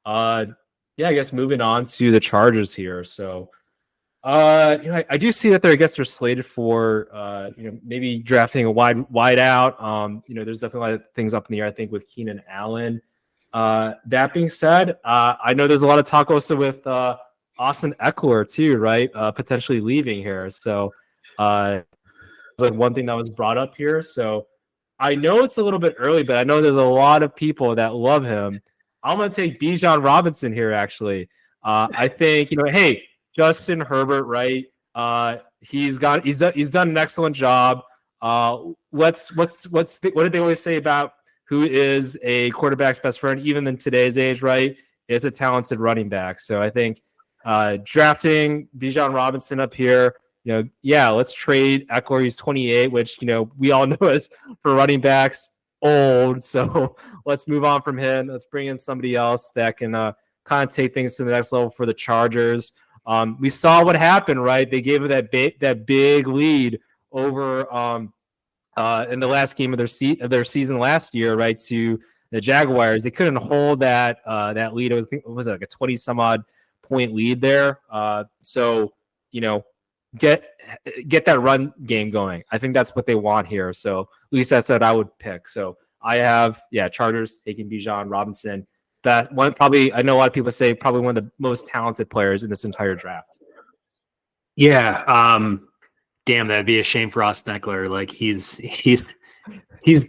Yeah, I guess moving on to the Chargers here. So, I do see that I guess they're slated for, maybe drafting a wide out. There's definitely a lot of things up in the air, I think, with Keenan Allen. That being said, I know there's a lot of talk also with Austin Eckler too, right? Potentially leaving here. So, like one thing that was brought up here. So I know it's a little bit early, but I know there's a lot of people that love him. I'm gonna take Bijan Robinson here. Actually, I think hey, Justin Herbert, right? He's done an excellent job. What did they always say about who is a quarterback's best friend, even in today's age, right? It's a talented running back. So I think drafting Bijan Robinson up here, let's trade Eckler. He's 28, which, we all know is for running backs old. So let's move on from him. Let's bring in somebody else that can kind of take things to the next level for the Chargers. We saw what happened, right? They gave it that big lead over in the last game of their season last year, right, to the Jaguars. They couldn't hold that lead. It was like a 20 some odd point lead there. So get that run game going. I think that's what they want here. So at least that's what I would pick. So I have Chargers taking Bijan Robinson. That one, probably, I know a lot of people say probably one of the most talented players in this entire draft. Yeah. Damn, that'd be a shame for Austin Eckler. Like he's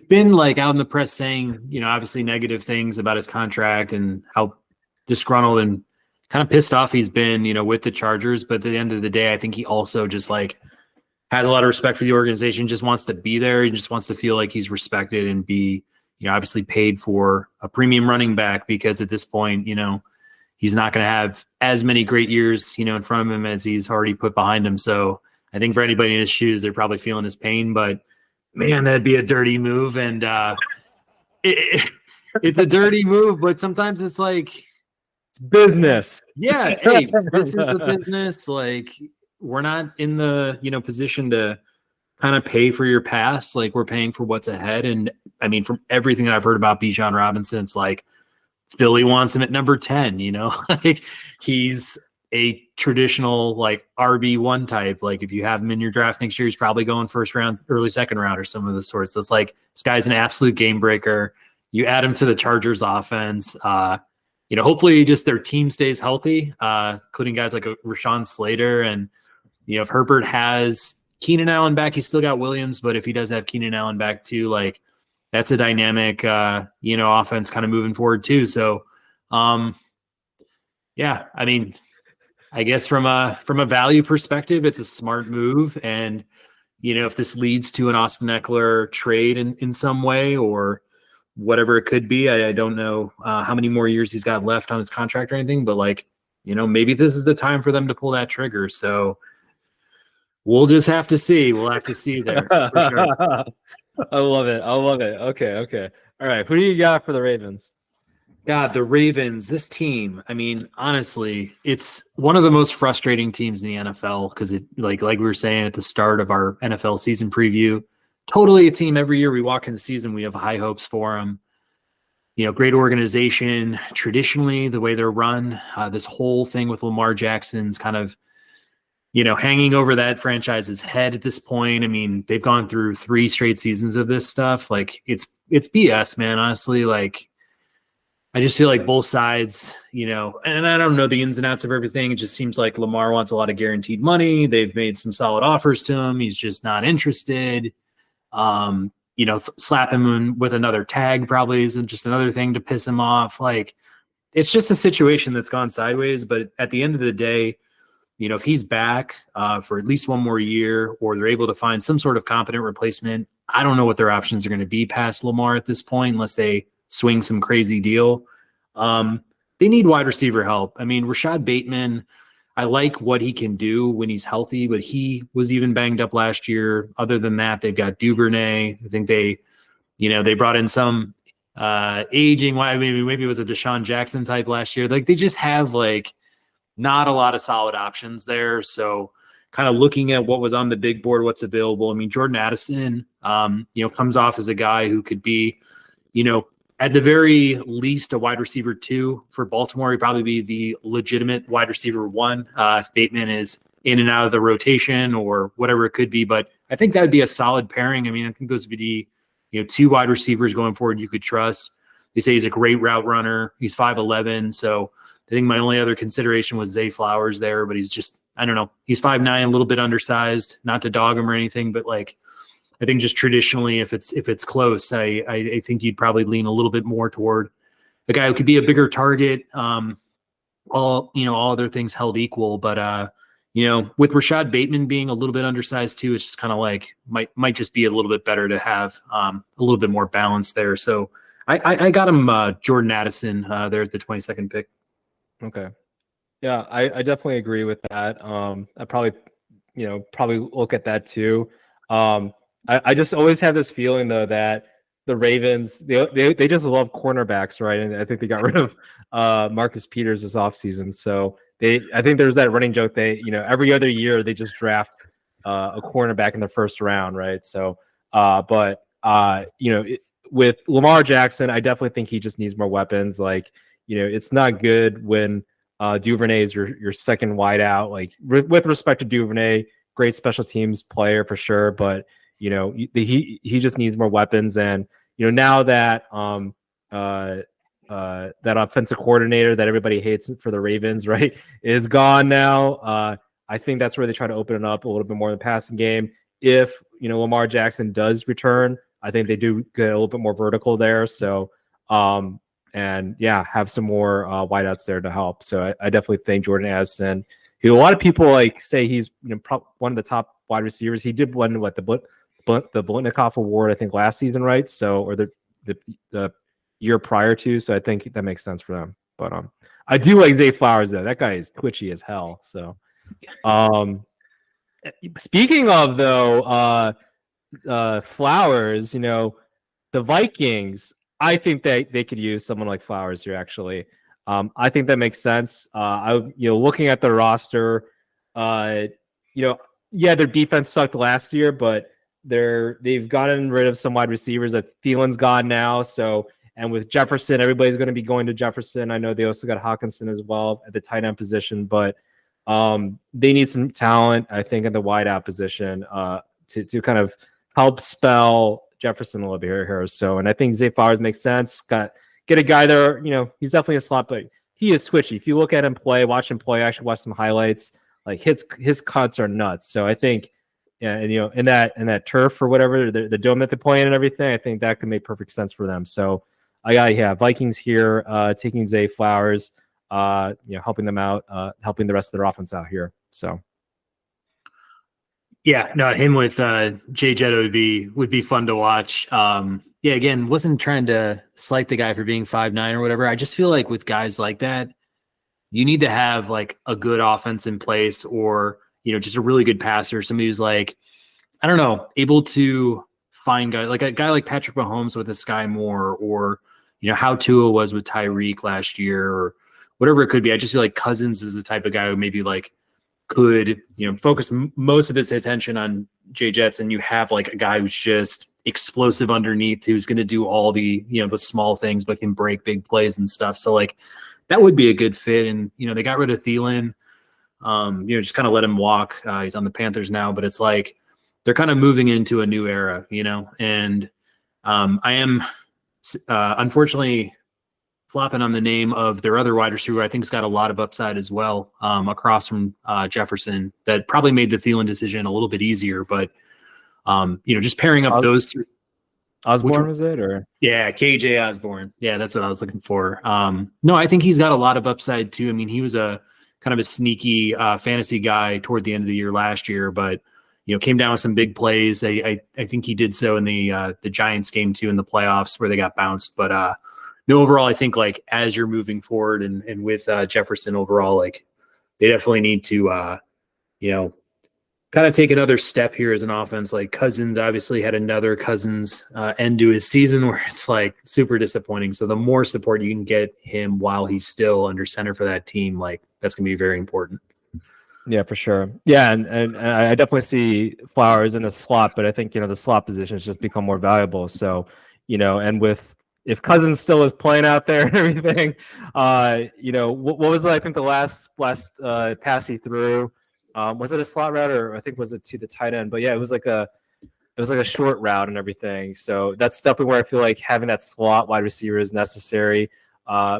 been like out in the press saying, obviously negative things about his contract and how disgruntled and kind of pissed off he's been, with the Chargers. But at the end of the day, I think he also just like has a lot of respect for the organization, just wants to be there. He just wants to feel like he's respected and be, obviously paid for a premium running back, because at this point, he's not going to have as many great years, in front of him as he's already put behind him. So I think for anybody in his shoes, they're probably feeling his pain, but man, that'd be a dirty move. And it's a dirty move, but sometimes it's like, it's business. Yeah. Hey, this is the business. Like, we're not in the, position to kind of pay for your past. Like, we're paying for what's ahead. And I mean, from everything that I've heard about Bijan Robinson, it's like Philly wants him at number 10, like he's a traditional like RB1 type. Like if you have him in your draft next year, he's probably going first round, early second round or some of the sorts. So it's like, this guy's an absolute game breaker. You add him to the Chargers offense, hopefully just their team stays healthy, including guys like Rashawn Slater. And, if Herbert has Keenan Allen back, he's still got Williams, but if he does have Keenan Allen back too, like that's a dynamic, offense kind of moving forward too. So, yeah, I mean, I guess from a value perspective, it's a smart move. And, if this leads to an Austin Eckler trade in some way or whatever it could be, I don't know how many more years he's got left on his contract or anything, but like, maybe this is the time for them to pull that trigger. So we'll just have to see. We'll have to see there. For sure. I love it. Okay. All right. Who do you got for the Ravens? God, the Ravens, this team, I mean, honestly, it's one of the most frustrating teams in the NFL because it, like we were saying at the start of our NFL season preview, totally a team every year we walk in the season, we have high hopes for them. Great organization, traditionally, the way they're run, this whole thing with Lamar Jackson's kind of, hanging over that franchise's head at this point. I mean, they've gone through 3 straight seasons of this stuff. Like it's BS, man. Honestly, like, I just feel like both sides, and I don't know the ins and outs of everything. It just seems like Lamar wants a lot of guaranteed money. They've made some solid offers to him. He's just not interested. Slap him with another tag probably isn't just another thing to piss him off. Like, it's just a situation that's gone sideways. But at the end of the day, if he's back for at least one more year, or they're able to find some sort of competent replacement, I don't know what their options are going to be past Lamar at this point, unless they swing some crazy deal. They need wide receiver help. I mean, Rashad Bateman, I like what he can do when he's healthy, but he was even banged up last year. Other than that, they've got Duvernay. I think they brought in some aging. Maybe it was a Deshaun Jackson type last year. Like, they just have like not a lot of solid options there. So kind of looking at what was on the big board, what's available. I mean, Jordan Addison, comes off as a guy who could be, at the very least, a wide receiver 2 for Baltimore. He'd probably be the legitimate wide receiver 1 if Bateman is in and out of the rotation or whatever it could be. But I think that would be a solid pairing. I mean, I think those would be, 2 wide receivers going forward you could trust. They say he's a great route runner. He's 5'11", so I think my only other consideration was Zay Flowers there, but he's just, I don't know. He's 5'9", a little bit undersized, not to dog him or anything, but like, I think just traditionally, if it's close, I think you'd probably lean a little bit more toward a guy who could be a bigger target. All other things held equal, but with Rashad Bateman being a little bit undersized too, it's just kind of like might just be a little bit better to have a little bit more balance there. So I got him Jordan Addison there at the 22nd pick. Okay. Yeah, I definitely agree with that. I probably look at that too. I just always have this feeling though that the Ravens they just love cornerbacks, right? And I think they got rid of Marcus Peters this offseason. So I think there's that running joke every other year they just draft a cornerback in the first round, right? So with Lamar Jackson, I definitely think he just needs more weapons. Like, it's not good when Duvernay is your second wide out. Like with respect to Duvernay, great special teams player for sure, but he just needs more weapons. And now that that offensive coordinator that everybody hates for the Ravens, right, is gone now. I think that's where they try to open it up a little bit more in the passing game. If Lamar Jackson does return, I think they do get a little bit more vertical there. So have some more wideouts there to help. So I definitely think Jordan Addison, who a lot of people say he's one of the top wide receivers. He did win the Blitnikoff Award, I think, last season, right? So, or the year prior to. So I think that makes sense for them. But I do like Zay Flowers though. That guy is twitchy as hell. So speaking of though Flowers, the Vikings, I think they could use someone like Flowers here. Actually, I think that makes sense. Looking at the roster, their defense sucked last year, but they've gotten rid of some wide receivers. That Thielen's gone now, and with Jefferson, everybody's going to be going to Jefferson. I know they also got Hawkinson as well at the tight end position, but they need some talent, I think, at the wideout position to kind of help spell Jefferson a little bit here. So, and I think Zay Flowers makes sense. Get a guy there. He's definitely a slot, but he is twitchy. If you look at him play, watch him play, actually watch some highlights. Like his cuts are nuts. So I think, in that turf or whatever, the dome that they're playing and everything, I think that could make perfect sense for them. So I got Vikings here taking Zay Flowers, helping them out, helping the rest of their offense out here. So. Yeah, no, him with Jay Jetto would be fun to watch. Again, wasn't trying to slight the guy for being 5'9" or whatever. I just feel like with guys like that, you need to have like a good offense in place, or just a really good passer, somebody who's like, I don't know, able to find guys like a guy like Patrick Mahomes with a Sky Moore, or how Tua was with Tyreek last year, or whatever it could be. I just feel like Cousins is the type of guy who maybe like could focus most of his attention on Jay Jets, and you have like a guy who's just explosive underneath, who's going to do all the the small things but can break big plays and stuff. So like that would be a good fit. And they got rid of Thielen, just kind of let him walk. He's on the Panthers now, but it's like they're kind of moving into a new era, and I am unfortunately flopping on the name of their other wide receiver. I think has got a lot of upside as well, across from Jefferson. That probably made the Thielen decision a little bit easier, but just pairing up those three. Osborne was it, or KJ Osborne? Yeah, that's what I was looking for. No, I think he's got a lot of upside too. I mean, he was a kind of a sneaky fantasy guy toward the end of the year last year, but came down with some big plays. I think he did so in the Giants game too in the playoffs where they got bounced, but no, overall, I think like as you're moving forward and with Jefferson overall, like they definitely need to, kind of take another step here as an offense. Like Cousins obviously had another Cousins end to his season where it's like super disappointing. So the more support you can get him while he's still under center for that team, like that's going to be very important. Yeah, for sure. Yeah, and I definitely see Flowers in a slot, but I think the slot position has just become more valuable. So and with if Cousins still is playing out there and everything, what was it? I think the last pass he threw, was it a slot route or I think was it to the tight end? But yeah, it was like a short route and everything. So that's definitely where I feel like having that slot wide receiver is necessary.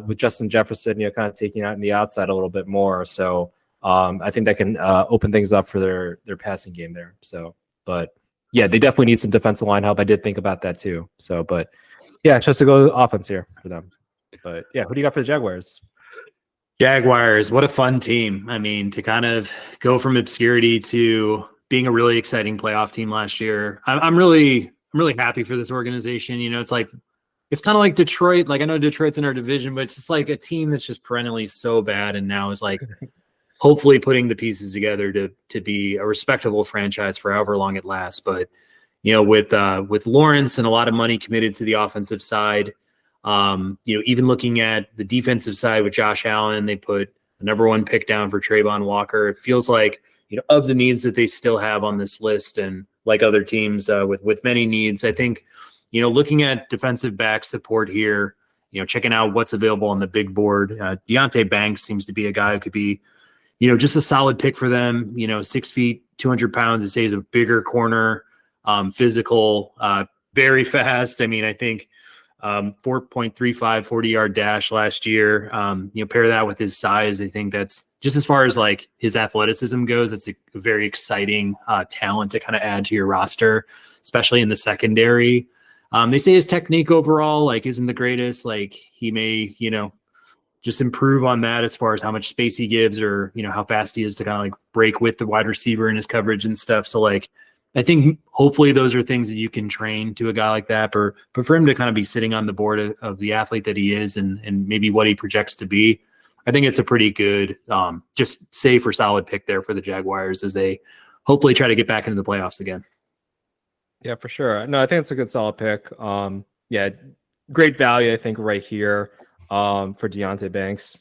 With Justin Jefferson, kind of taking out in the outside a little bit more. So I think that can open things up for their passing game there. So, but yeah, they definitely need some defensive line help. I did think about that too. So, but yeah, it's just to go offense here for them. But yeah, who do you got for the Jaguars? Jaguars, what a fun team. I mean, to kind of go from obscurity to being a really exciting playoff team last year. I'm really happy for this organization. It's like, it's kind of like Detroit. Like, I know Detroit's in our division, but it's just like a team that's just perennially so bad. And now is like hopefully putting the pieces together to be a respectable franchise for however long it lasts. But, with Lawrence and a lot of money committed to the offensive side, even looking at the defensive side with Josh Allen, they put the number 1 pick down for Trayvon Walker. It feels like, of the needs that they still have on this list, and like other teams with many needs, I think, looking at defensive back support here, checking out what's available on the big board, Deonte Banks seems to be a guy who could be, just a solid pick for them. 6 feet, 200 pounds. They say he's a bigger corner, physical, very fast. I mean, I think 4.35 40-yard dash last year. Pair that with his size. I think that's just as far as like his athleticism goes, it's a very exciting talent to kind of add to your roster, especially in the secondary. They say his technique overall like isn't the greatest. Like he may, just improve on that as far as how much space he gives, or how fast he is to kind of like break with the wide receiver in his coverage and stuff. So like, I think hopefully those are things that you can train to a guy like that, but for him to kind of be sitting on the board of the athlete that he is and maybe what he projects to be, I think it's a pretty good, just safe or solid pick there for the Jaguars as they hopefully try to get back into the playoffs again. Yeah, for sure. No, I think it's a good solid pick. Yeah, great value, I think, right here for Deonte Banks.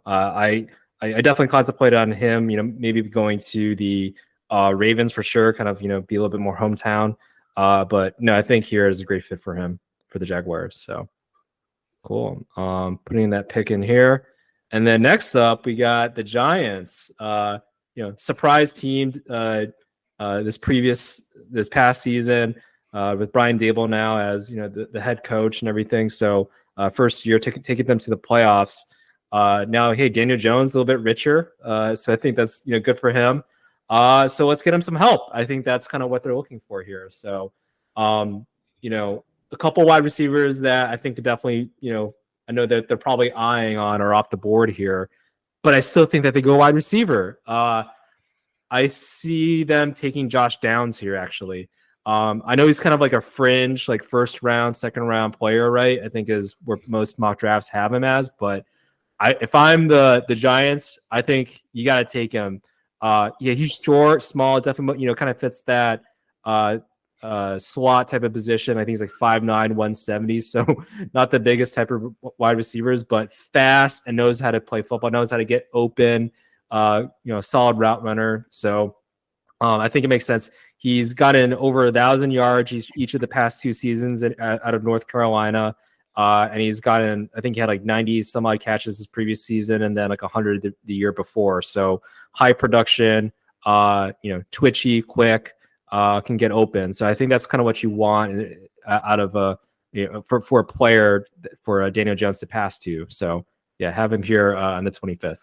I definitely contemplated on him, maybe going to the Ravens for sure, kind of, be a little bit more hometown. But no, I think here is a great fit for him for the Jaguars. So cool. Putting that pick in here. And then next up, we got the Giants. Surprise team this past season with Brian Dable now as the head coach and everything. So first year taking them to the playoffs. Now, hey, Daniel Jones a little bit richer, so I think that's good for him. So let's get him some help. I think that's kind of what they're looking for here. So, a couple wide receivers that I think could definitely, I know that they're probably eyeing on or off the board here, but I still think that they go wide receiver. I see them taking Josh Downs here, actually. I know he's kind of like a fringe, like first round, second round player, right? I think is where most mock drafts have him as. But if I'm the Giants, I think you got to take him. He's short, small, definitely, kind of fits that slot type of position. I think he's like 5'9", 170. So not the biggest type of wide receivers, but fast and knows how to play football, knows how to get open, solid route runner. So I think it makes sense. He's gotten over 1,000 yards each of the past 2 seasons out of North Carolina. And he's gotten, I think he had like 90 some odd catches this previous season and then like 100 the year before. So high production, twitchy, quick, can get open. So I think that's kind of what you want out of for a player for Daniel Jones to pass to. So yeah, have him here on the 25th.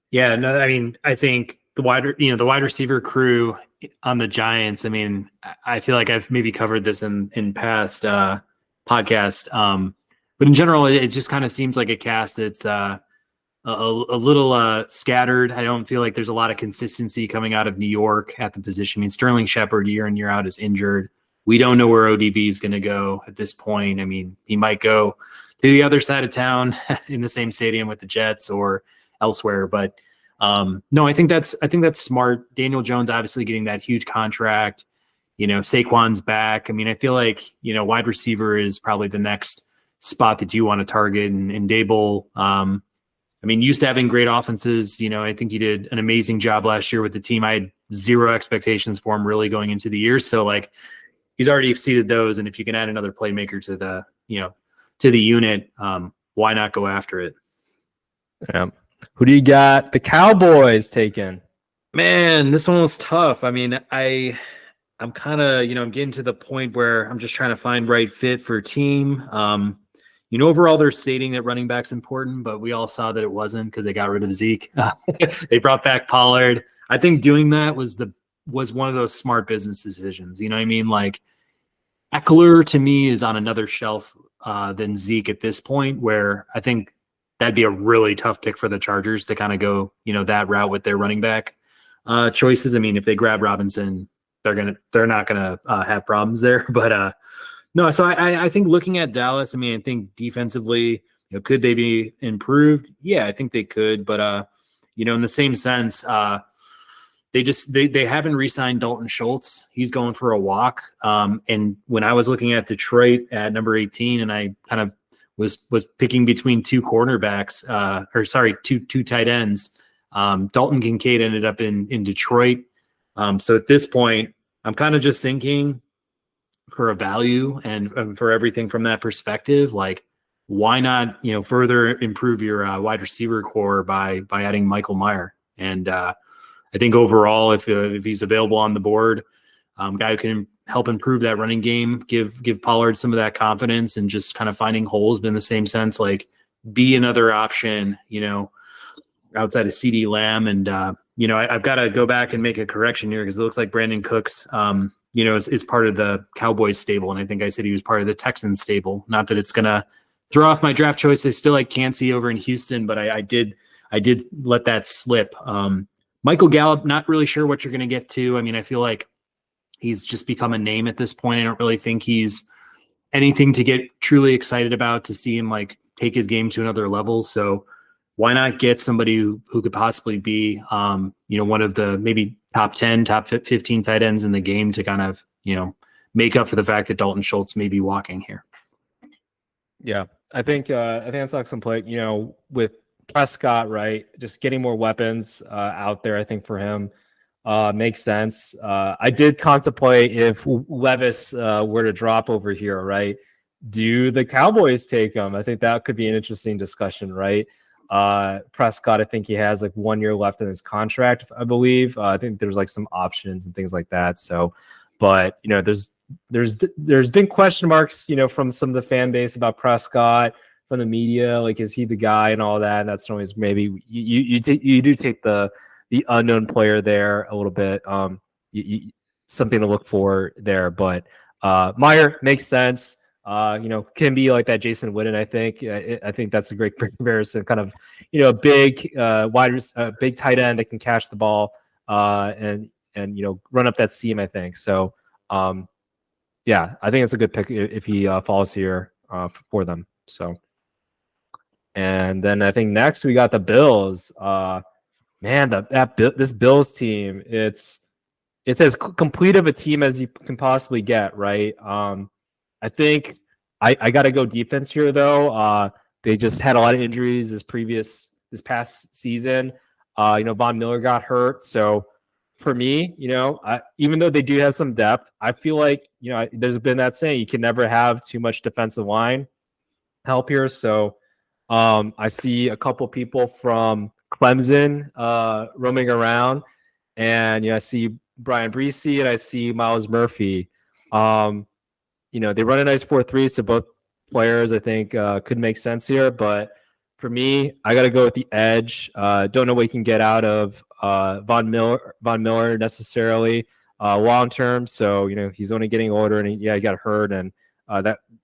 Yeah, no, I mean, I think the wide receiver crew on the Giants. I mean, I feel like I've maybe covered this in past podcast, but in general, it just kind of seems like a cast that's a little scattered. I don't feel like there's a lot of consistency coming out of New York at the position. I mean, Sterling Shepard year in, year out is injured. We don't know where ODB is going to go at this point. I mean, he might go to the other side of town in the same stadium with the Jets or elsewhere. But no, I think that's smart. Daniel Jones obviously getting that huge contract. Saquon's back. I mean, I feel like, wide receiver is probably the next spot that you want to target. And Dable, I mean, used to having great offenses. I think he did an amazing job last year with the team. I had zero expectations for him really going into the year. So like, he's already exceeded those. And if you can add another playmaker to the unit, why not go after it? Yeah. Who do you got? The Cowboys taking. Man, this one was tough. I mean, I'm kind of, I'm getting to the point where I'm just trying to find right fit for team. Overall they're stating that running back's important, but we all saw that it wasn't because they got rid of Zeke. They brought back Pollard. I think doing that was one of those smart business decisions. You know what I mean? Like Eckler to me is on another shelf than Zeke at this point, where I think that'd be a really tough pick for the Chargers to kind of go, that route with their running back choices. I mean, if they grab Robinson, they're not gonna have problems there. But no, so I think looking at Dallas, I mean, I think defensively, could they be improved? Yeah, I think they could. But in the same sense, they haven't re-signed Dalton Schultz. He's going for a walk. And when I was looking at Detroit at number 18, and I kind of was picking between two cornerbacks, two tight ends. Dalton Kincaid ended up in Detroit. So at this point, I'm kind of just thinking for a value and for everything from that perspective, like why not, further improve your wide receiver core by adding Michael Mayer. And I think overall, if he's available on the board, guy who can help improve that running game, give Pollard some of that confidence and just kind of finding holes, but in the same sense, like be another option, outside of CD Lamb. And, I've got to go back and make a correction here because it looks like Brandon Cooks, is part of the Cowboys stable. And I think I said he was part of the Texans stable. Not that it's going to throw off my draft choice. I still like Cansey over in Houston, but I did let that slip. Michael Gallup, not really sure what you're going to get to. I mean, I feel like he's just become a name at this point. I don't really think he's anything to get truly excited about to see him like take his game to another level. So why not get somebody who could possibly be, one of the maybe top 10, top 15 tight ends in the game to kind of, make up for the fact that Dalton Schultz may be walking here. Yeah, I think that's an excellent play. With Prescott, right, just getting more weapons out there, I think for him makes sense. I did contemplate if Levis were to drop over here, right? Do the Cowboys take him? I think that could be an interesting discussion, right? Prescott, I think he has like 1 year left in his contract, I believe. I think there's like some options and things like that. So, but there's been question marks, from some of the fan base about Prescott, from the media, like is he the guy and all that. And that's always maybe you do take the unknown player there a little bit. Something to look for there, but Meyer makes sense. Can be like that Jason Witten. I think that's a great comparison. Kind of, a big big tight end that can catch the ball and run up that seam. I think so. Yeah, I think it's a good pick if he falls here for them. So, and then I think next we got the Bills. Man, this Bills team, it's as complete of a team as you can possibly get, right? I think I got to go defense here, though. They just had a lot of injuries this past season. Von Miller got hurt. So for me, even though they do have some depth, I feel like, there's been that saying, you can never have too much defensive line help here. So I see a couple people from Clemson roaming around, and, I see Brian Breesy and I see Miles Murphy. They run a nice 4-3, so both players I think could make sense here. But for me, I got to go with the edge. Don't know what you can get out of Von Miller necessarily long term. So he's only getting older, and he got hurt, and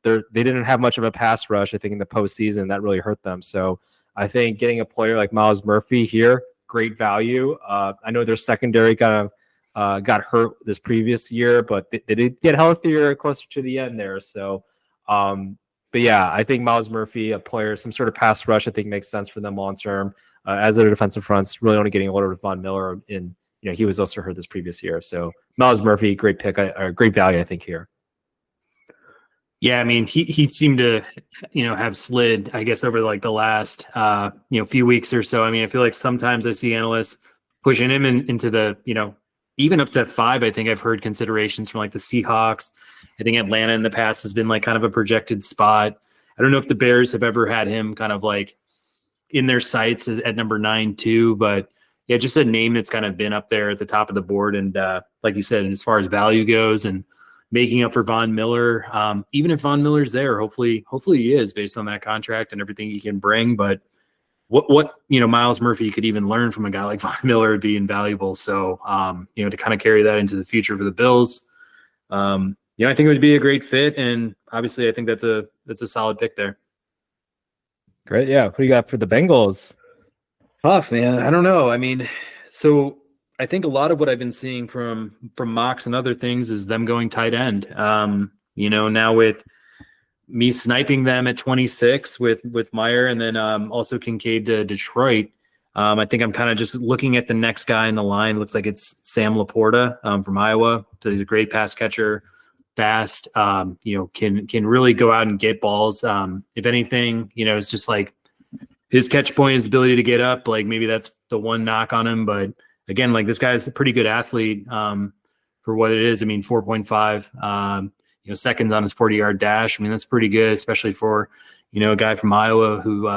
they didn't have much of a pass rush. I think in the postseason that really hurt them. So I think getting a player like Miles Murphy here, great value. I know their secondary got hurt this previous year, but they did get healthier closer to the end there. So, but yeah, I think Miles Murphy, a player, some sort of pass rush, I think makes sense for them long term. As their defensive fronts really only getting older with Von Miller, and he was also hurt this previous year. So Miles Murphy, great pick, great value, I think here. Yeah, I mean, he seemed to, have slid, I guess, over like the last, few weeks or so. I mean, I feel like sometimes I see analysts pushing him into the, even up to 5. I think I've heard considerations from like the Seahawks I think Atlanta in the past has been like kind of a projected spot. I don't know if the Bears have ever had him kind of like in their sights at number 9 too, but yeah, just a name that's kind of been up there at the top of the board. And like you said, as far as value goes and making up for Von Miller, even if Von Miller's there, hopefully he is based on that contract and everything he can bring. But what Miles Murphy could even learn from a guy like Von Miller would be invaluable. So to kind of carry that into the future for the Bills, I think it would be a great fit. And obviously I think that's a solid pick there. Great. Yeah. Who do you got for the Bengals? Tough, man. I don't know. I mean, so I think a lot of what I've been seeing from mocks and other things is them going tight end. Now with me sniping them at 26 with Meyer and then also Kincaid to Detroit. I think I'm kind of just looking at the next guy in the line. Looks like it's Sam Laporta from Iowa. So he's a great pass catcher, fast, can really go out and get balls. If anything, it's just like his catch point, his ability to get up, like maybe that's the one knock on him. But again, like this guy's a pretty good athlete for what it is. I mean, 4.5, seconds on his 40-yard dash. I mean, that's pretty good, especially for, a guy from Iowa who,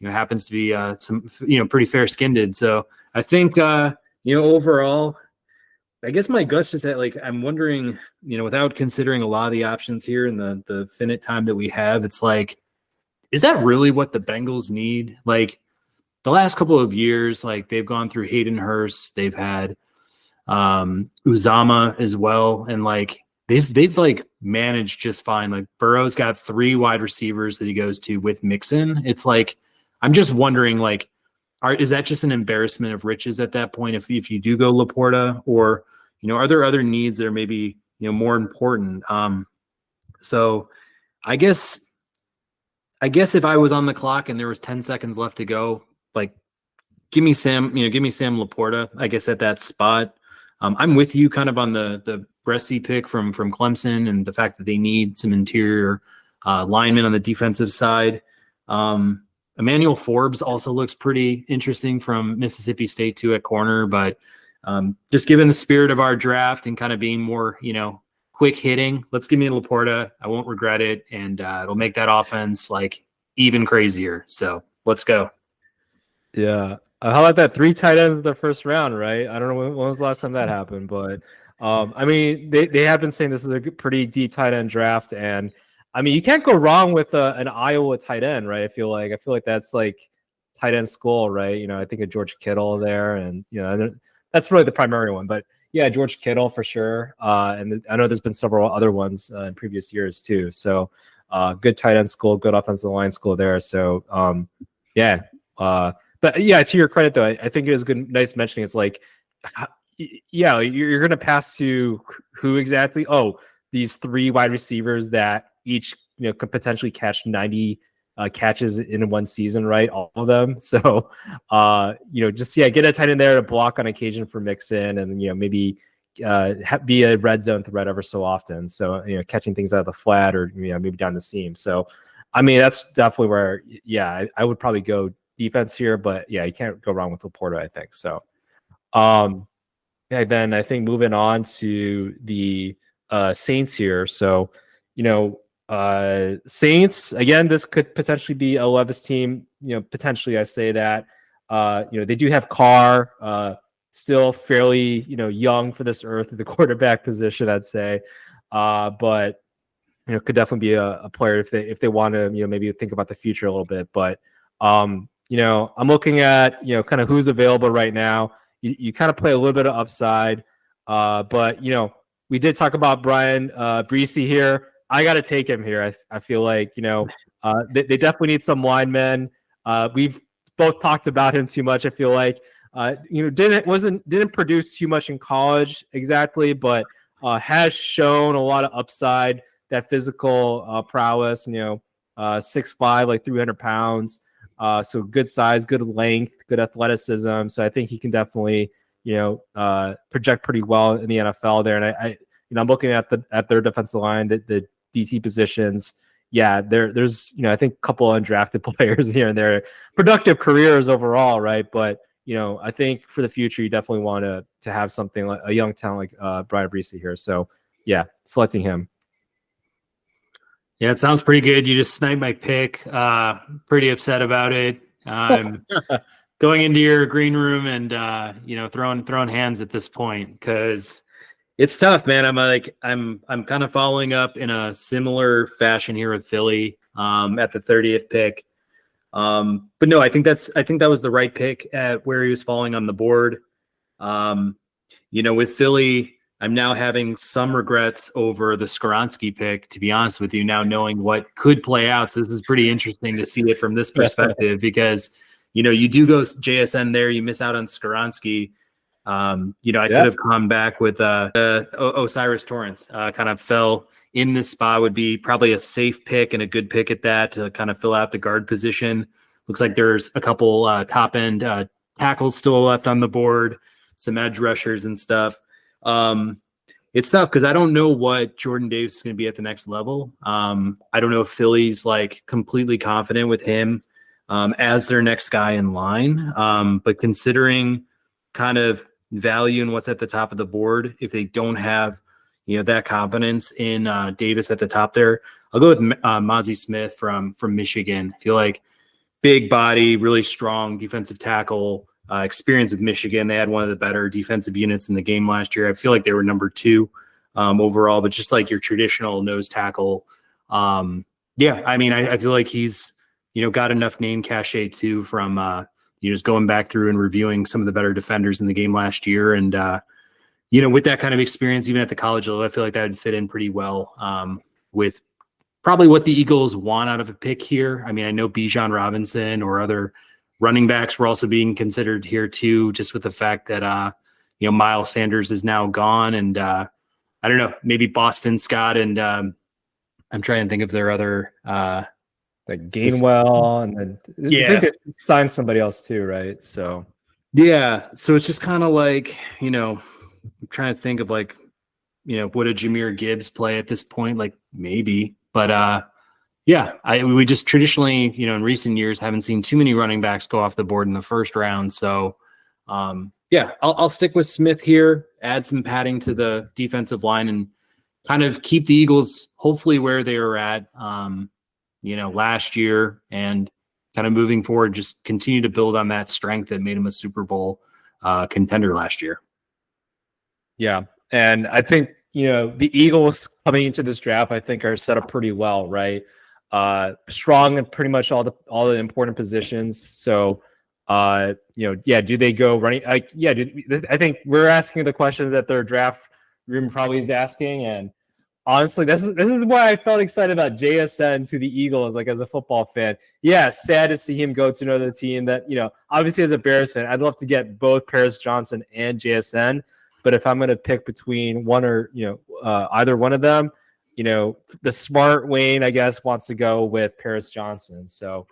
happens to be pretty fair-skinned. So I think, overall, I guess my gut's just that, like, I'm wondering, without considering a lot of the options here in the finite time that we have, it's like, is that really what the Bengals need? Like the last couple of years, like they've gone through Hayden Hurst, they've had Uzama as well. And like, they've like managed just fine. Like Burrow's got 3 wide receivers that he goes to with Mixon. It's like, I'm just wondering, like, is that just an embarrassment of riches at that point if you do go Laporta, or are there other needs that are maybe more important? So I guess if I was on the clock and there was 10 seconds left to go, like give me Sam Laporta, I guess at that spot. I'm with you kind of on the Bresci pick from Clemson and the fact that they need some interior linemen on the defensive side. Emmanuel Forbes also looks pretty interesting from Mississippi State too at corner, but just given the spirit of our draft and kind of being more, quick hitting, let's give me Laporta. I won't regret it. And it'll make that offense like even crazier. So let's go. Yeah. How about that 3 tight ends in the first round, right? I don't know when was the last time that happened, but I mean, they have been saying this is a pretty deep tight end draft. And I mean, you can't go wrong with an Iowa tight end, right? I feel like that's like tight end school, right? I think of George Kittle there, and that's really the primary one. But yeah, George Kittle for sure. And I know there's been several other ones in previous years too. So good tight end school, good offensive line school there. So yeah. But yeah, to your credit though, I think it is good. Nice mentioning. It's like, yeah, you're going to pass to who exactly? Oh, these 3 wide receivers that each could potentially catch 90 catches in one season, right? All of them. So get a tight end there to block on occasion for Mixon, and maybe be a red zone threat ever so often. So catching things out of the flat or maybe down the seam. So I mean that's definitely where I would probably go defense here, but yeah, you can't go wrong with Laporta, I think. So then I think moving on to the Saints here. So Saints, again, this could potentially be a Levis team. Potentially I say that. They do have Carr, still fairly young for this earth at the quarterback position, I'd say. But could definitely be a player if they want to maybe think about the future a little bit. But I'm looking at kind of who's available right now. You kind of play a little bit of upside, but we did talk about Brian Bresci here. I got to take him here. I feel like they definitely need some linemen. We've both talked about him too much. I feel like didn't produce too much in college exactly, but has shown a lot of upside. That physical prowess. 6'5", like 300 pounds. So good size, good length, good athleticism. So I think he can definitely, project pretty well in the NFL there. And I'm looking at their defensive line, the DT positions. Yeah, there's I think a couple undrafted players here and there, productive careers overall, right? But I think for the future, you definitely want to have something like a young talent like Brian Bresci here. So yeah, selecting him. Yeah, it sounds pretty good. You just sniped my pick. Pretty upset about it. Going into your green room and throwing hands at this point because it's tough, man. I'm kind of following up in a similar fashion here with Philly at the 30th pick. But no, I think that was the right pick at where he was falling on the board. With Philly, I'm now having some regrets over the Skoronski pick, to be honest with you, now knowing what could play out. So this is pretty interesting to see it from this perspective because, you do go JSN there, you miss out on Skoronski. I could have come back with Osiris Torrance, kind of fell in this spot, would be probably a safe pick and a good pick at that to kind of fill out the guard position. Looks like there's a couple top end tackles still left on the board, some edge rushers and stuff. It's tough because I don't know what Jordan Davis is going to be at the next level. I don't know if Philly's like completely confident with him as their next guy in line. But considering kind of value and what's at the top of the board, if they don't have, that confidence in Davis at the top there, I'll go with Mozzie Smith from Michigan. I feel like big body, really strong defensive tackle, experience of Michigan. They had one of the better defensive units in the game last year. I feel like they were number 2 overall, but just like your traditional nose tackle. I feel like he's, got enough name cachet too from, just going back through and reviewing some of the better defenders in the game last year. And, with that kind of experience, even at the college level, I feel like that would fit in pretty well with probably what the Eagles want out of a pick here. I mean, I know Bijan Robinson or other running backs were also being considered here too, just with the fact that, Miles Sanders is now gone. And I don't know, maybe Boston Scott and I'm trying to think of their other like Gainwell, and then I think it signed somebody else too, right? So yeah, so it's just kind of like, I'm trying to think of like, would a Jahmyr Gibbs play at this point? Like maybe, but we just traditionally, in recent years haven't seen too many running backs go off the board in the first round. So I'll stick with Smith here, add some padding to the defensive line and kind of keep the Eagles hopefully where they were at, last year, and kind of moving forward, just continue to build on that strength that made him a Super Bowl contender last year. Yeah. And I think, the Eagles coming into this draft, I think are set up pretty well, right? Strong in pretty much all the important positions. So, do they go running? I think we're asking the questions that their draft room probably is asking. And honestly, this is why I felt excited about JSN to the Eagles, like as a football fan. Yeah, sad to see him go to another team that, obviously as a Bears fan, I'd love to get both Paris Johnson and JSN. But if I'm going to pick between one or, either one of them, the smart Wayne, I guess, wants to go with Paris Johnson. So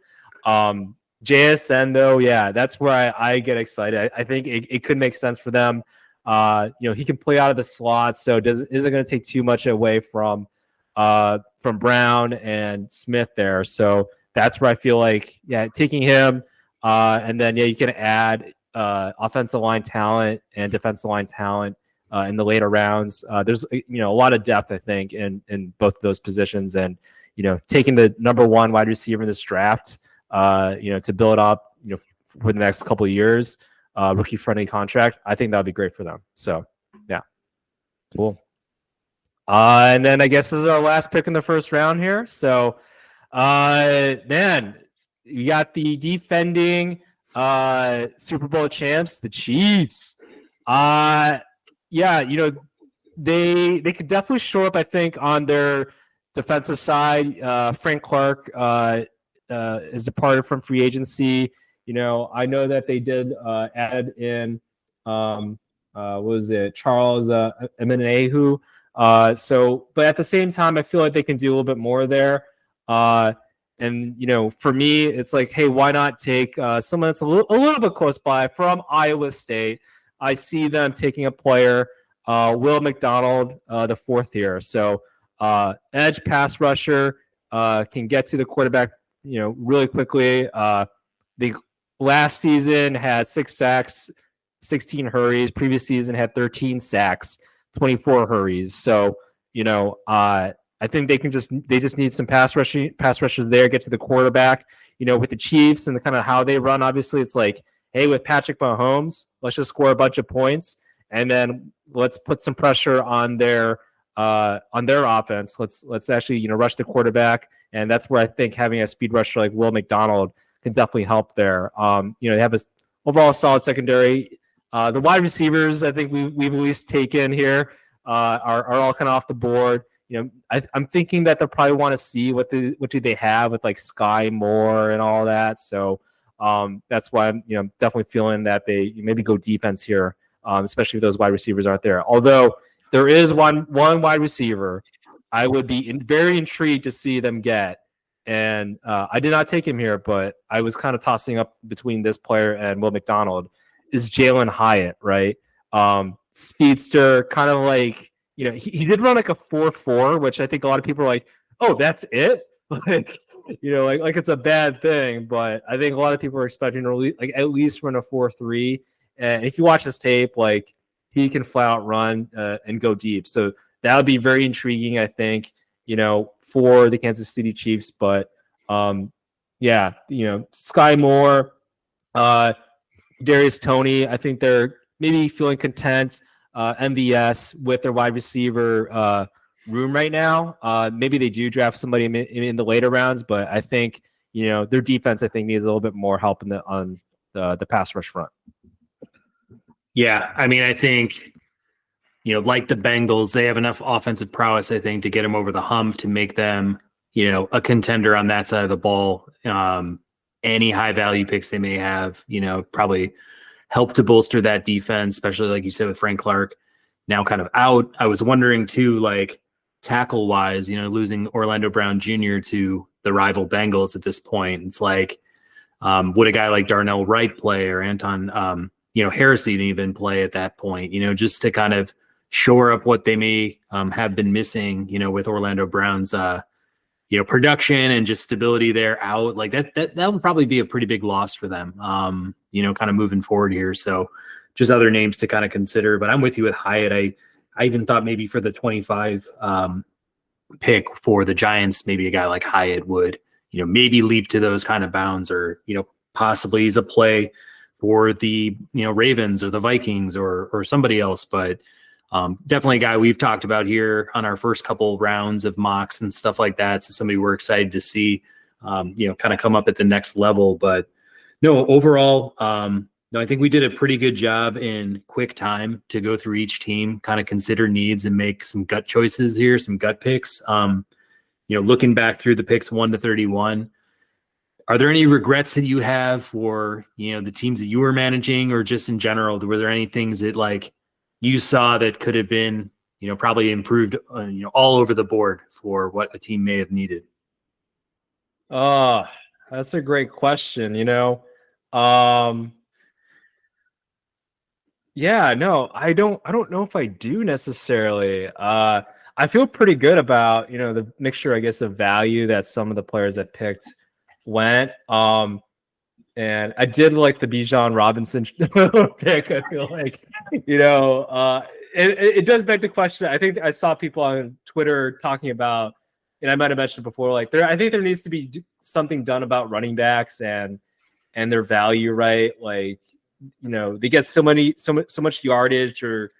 JSN, though, yeah, that's where I get excited. I think it could make sense for them. He can play out of the slot, so isn't going to take too much away from Brown and Smith there. So that's where I feel like, taking him, and then you can add offensive line talent and defensive line talent in the later rounds. There's a lot of depth, I think, in both of those positions, and taking the number 1 wide receiver in this draft, to build up, for the next couple of years. Rookie friendly contract. I think that would be great for them. So, yeah, cool. And then I guess this is our last pick in the first round here. So, man, we got the defending Super Bowl champs, the Chiefs. They could definitely show up, I think, on their defensive side. Frank Clark is departed from free agency. I know that they did add in, Charles Emenehu. But at the same time, I feel like they can do a little bit more there. And for me, it's like, hey, why not take someone that's a little bit close by from Iowa State? I see them taking a player, Will McDonald, the 4th here. So edge pass rusher, can get to the quarterback, really quickly. The last season had 6 sacks, 16 hurries. Previous season had 13 sacks, 24 hurries. So, I I think they just need some pass rusher there, get to the quarterback. With the Chiefs and the kind of how they run, obviously it's like, hey, with Patrick Mahomes, let's just score a bunch of points, and then let's put some pressure on their offense. Let's actually rush the quarterback, and that's where I think having a speed rusher like Will McDonald can definitely help there. They have this overall solid secondary. The wide receivers, I think we've at least taken here are all kind of off the board. I'm thinking that they'll probably want to see what do they have with like Sky Moore and all that. So that's why I'm definitely feeling that they maybe go defense here, especially if those wide receivers aren't there. Although there is one wide receiver I would be very intrigued to see them get, and I did not take him here, but I was kind of tossing up between this player and Will McDonald. Is Jalen Hyatt, right? Speedster, kind of like. He did run like a 4.4, which I think a lot of people are like, oh, that's it? Like it's a bad thing. But I think a lot of people are expecting to at least run a 4.3. And if you watch his tape, like he can flat out run and go deep. So that would be very intriguing, I think, for the Kansas City Chiefs. But Sky Moore, Darius Toney, I think they're maybe feeling content. MVS with their wide receiver room right now. Maybe they do draft somebody in the later rounds, but I think their defense needs a little bit more help on the pass rush front. Yeah, I mean, I think like the Bengals, they have enough offensive prowess, I think, to get them over the hump to make them a contender on that side of the ball. Any high value picks they may have, probably help to bolster that defense, especially like you said with Frank Clark now kind of out. I was wondering too, like tackle wise, losing Orlando Brown Jr. to the rival Bengals at this point. It's like, would a guy like Darnell Wright play, or Anton, Heresy didn't even play at that point, just to kind of shore up what they may have been missing, with Orlando Brown's, production and just stability there out. Like that would probably be a pretty big loss for them, kind of moving forward here. So just other names to kind of consider, but I'm with you with Hyatt. I even thought maybe for the 25 pick for the Giants, maybe a guy like Hyatt would, maybe leap to those kind of bounds, or, possibly he's a play for the, Ravens or the Vikings or somebody else. But definitely a guy we've talked about here on our first couple rounds of mocks and stuff like that. So somebody we're excited to see, kind of come up at the next level. But no, overall, no, I think we did a pretty good job in quick time to go through each team, kind of consider needs and make some gut choices here, some gut picks. Looking back through the picks 1 to 31, are there any regrets that you have for, the teams that you were managing, or just in general? Were there any things that like you saw that could have been, probably improved, all over the board for what a team may have needed? That's a great question. Yeah, no, I don't know if I do necessarily. I feel pretty good about, the mixture, I guess, of value that some of the players that picked went. And I did like the Bijan Robinson pick. I feel like, it does beg the question. I think I saw people on Twitter talking about, and I might have mentioned it before, like I think there needs to be something done about running backs and their value, right? Like, they get so much yardage, or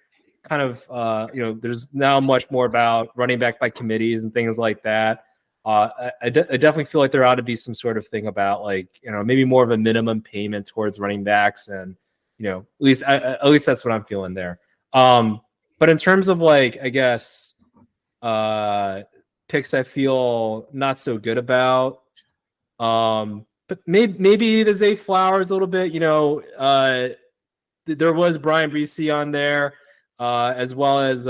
kind of, there's now much more about running back by committees and things like that. I definitely feel like there ought to be some sort of thing about, like, maybe more of a minimum payment towards running backs, and at least that's what I'm feeling there. But in terms of, like, I guess picks I feel not so good about, but maybe the Zay Flowers a little bit. There was Brian Breesy on there, as well as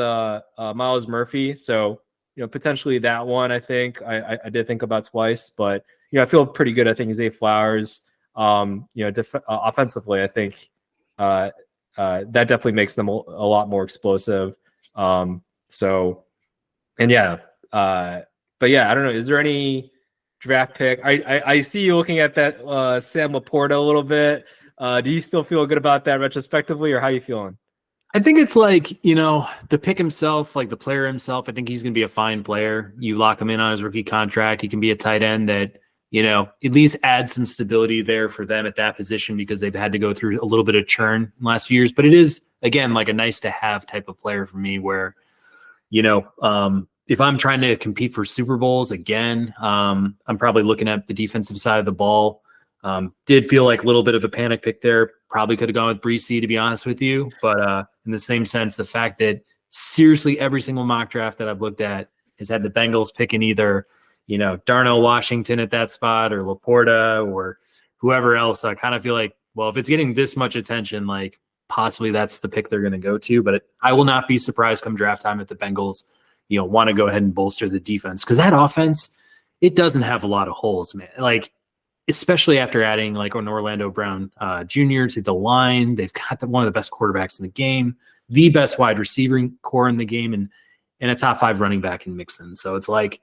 Miles Murphy. So potentially that one, I think I did think about twice, but I feel pretty good. I think Zay Flowers, offensively, I think that definitely makes them a lot more explosive. But yeah, I don't know. Is there any draft pick? I see you looking at that Sam Laporta a little bit. Do you still feel good about that retrospectively, or how are you feeling? I think it's like, the pick himself, like the player himself, I think he's going to be a fine player. You lock him in on his rookie contract. He can be a tight end that, at least add some stability there for them at that position because they've had to go through a little bit of churn in the last few years. But it is, again, like a nice to have type of player for me where, if I'm trying to compete for Super Bowls again, I'm probably looking at the defensive side of the ball. Did feel like a little bit of a panic pick there. Probably could have gone with Breesy, to be honest with you. But in the same sense, the fact that seriously every single mock draft that I've looked at has had the Bengals picking either, Darnell Washington at that spot or Laporta or whoever else. I kind of feel like, well, if it's getting this much attention, like possibly that's the pick they're going to go to. But I will not be surprised come draft time if the Bengals, want to go ahead and bolster the defense because that offense, it doesn't have a lot of holes, man. Like, especially after adding like an Orlando Brown Jr. to the line. They've got one of the best quarterbacks in the game, the best wide receiving core in the game, and a top 5 running back in Mixon. So it's like,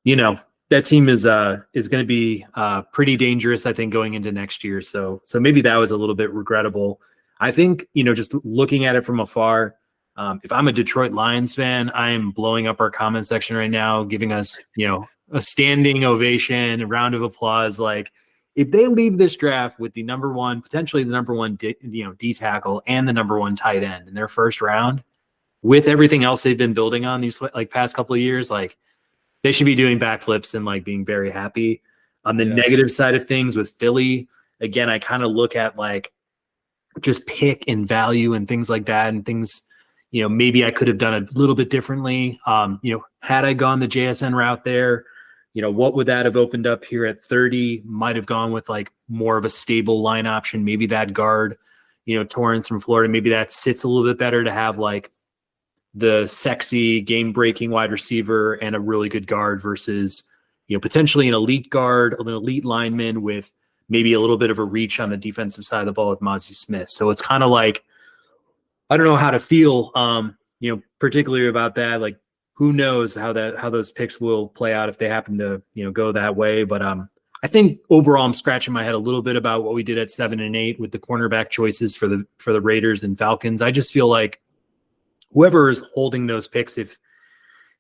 that team is going to be pretty dangerous, I think, going into next year. So maybe that was a little bit regrettable. I think, just looking at it from afar, if I'm a Detroit Lions fan, I am blowing up our comment section right now, giving us, a standing ovation, a round of applause. Like if they leave this draft with the number one, potentially the number one, D tackle and the number 1 tight end in their first round, with everything else they've been building on these like past couple of years, like they should be doing backflips and like being very happy. On the negative side of things with Philly, again, I kind of look at like just pick and value and things like that and things, maybe I could have done a little bit differently. Had I gone the JSN route there, what would that have opened up here at 30? Might have gone with like more of a stable line option. Maybe that guard, Torrance from Florida, maybe that sits a little bit better to have like the sexy game breaking wide receiver and a really good guard versus, potentially an elite guard, an elite lineman with maybe a little bit of a reach on the defensive side of the ball with Mozzie Smith. So it's kind of like, I don't know how to feel, particularly about that. Like, who knows how those picks will play out if they happen to, go that way. But I think overall I'm scratching my head a little bit about what we did at 7 and 8 with the cornerback choices for the Raiders and Falcons. I just feel like whoever is holding those picks, if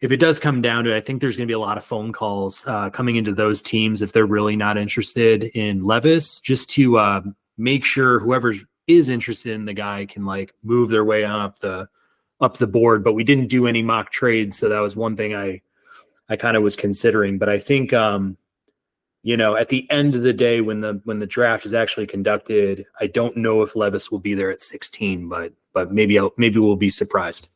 it does come down to it, I think there's going to be a lot of phone calls coming into those teams if they're really not interested in Levis, just to make sure whoever is interested in the guy can like move their way on up the board. But we didn't do any mock trades, so that was one thing I kind of was considering. But I think at the end of the day, when the draft is actually conducted, I don't know if Levis will be there at 16, but maybe we'll be surprised.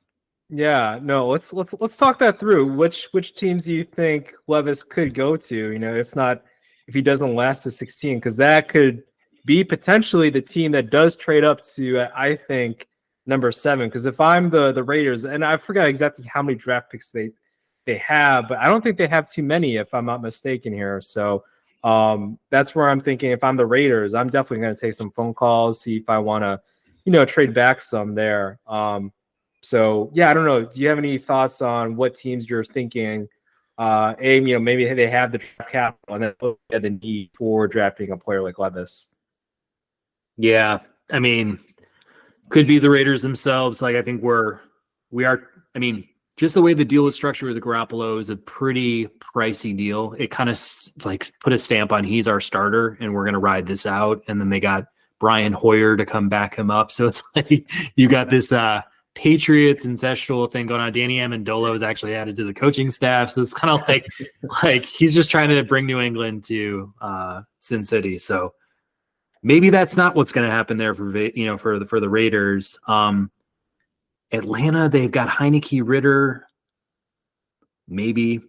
Yeah, no, let's talk that through. Which teams do you think Levis could go to? If he doesn't last to 16, because that could be potentially the team that does trade up to, I think, number 7. Because if I'm the Raiders, and I forgot exactly how many draft picks they have, but I don't think they have too many, if I'm not mistaken here. So that's where I'm thinking. If I'm the Raiders, I'm definitely going to take some phone calls, see if I want to, trade back some there. So yeah, I don't know. Do you have any thoughts on what teams you're thinking? Maybe they have the draft capital and then the need for drafting a player like Levis. Yeah, I mean, could be the Raiders themselves. Like, I think we are. I mean, just the way the deal is structured with the Garoppolo is a pretty pricey deal. It kind of like put a stamp on he's our starter and we're going to ride this out. And then they got Brian Hoyer to come back him up. So it's like you got this Patriots ancestral thing going on. Danny Amendola was actually added to the coaching staff. So it's kind of like he's just trying to bring New England to Sin City. So maybe that's not what's going to happen there for the Raiders. Atlanta, they've got Heineke, Ritter, maybe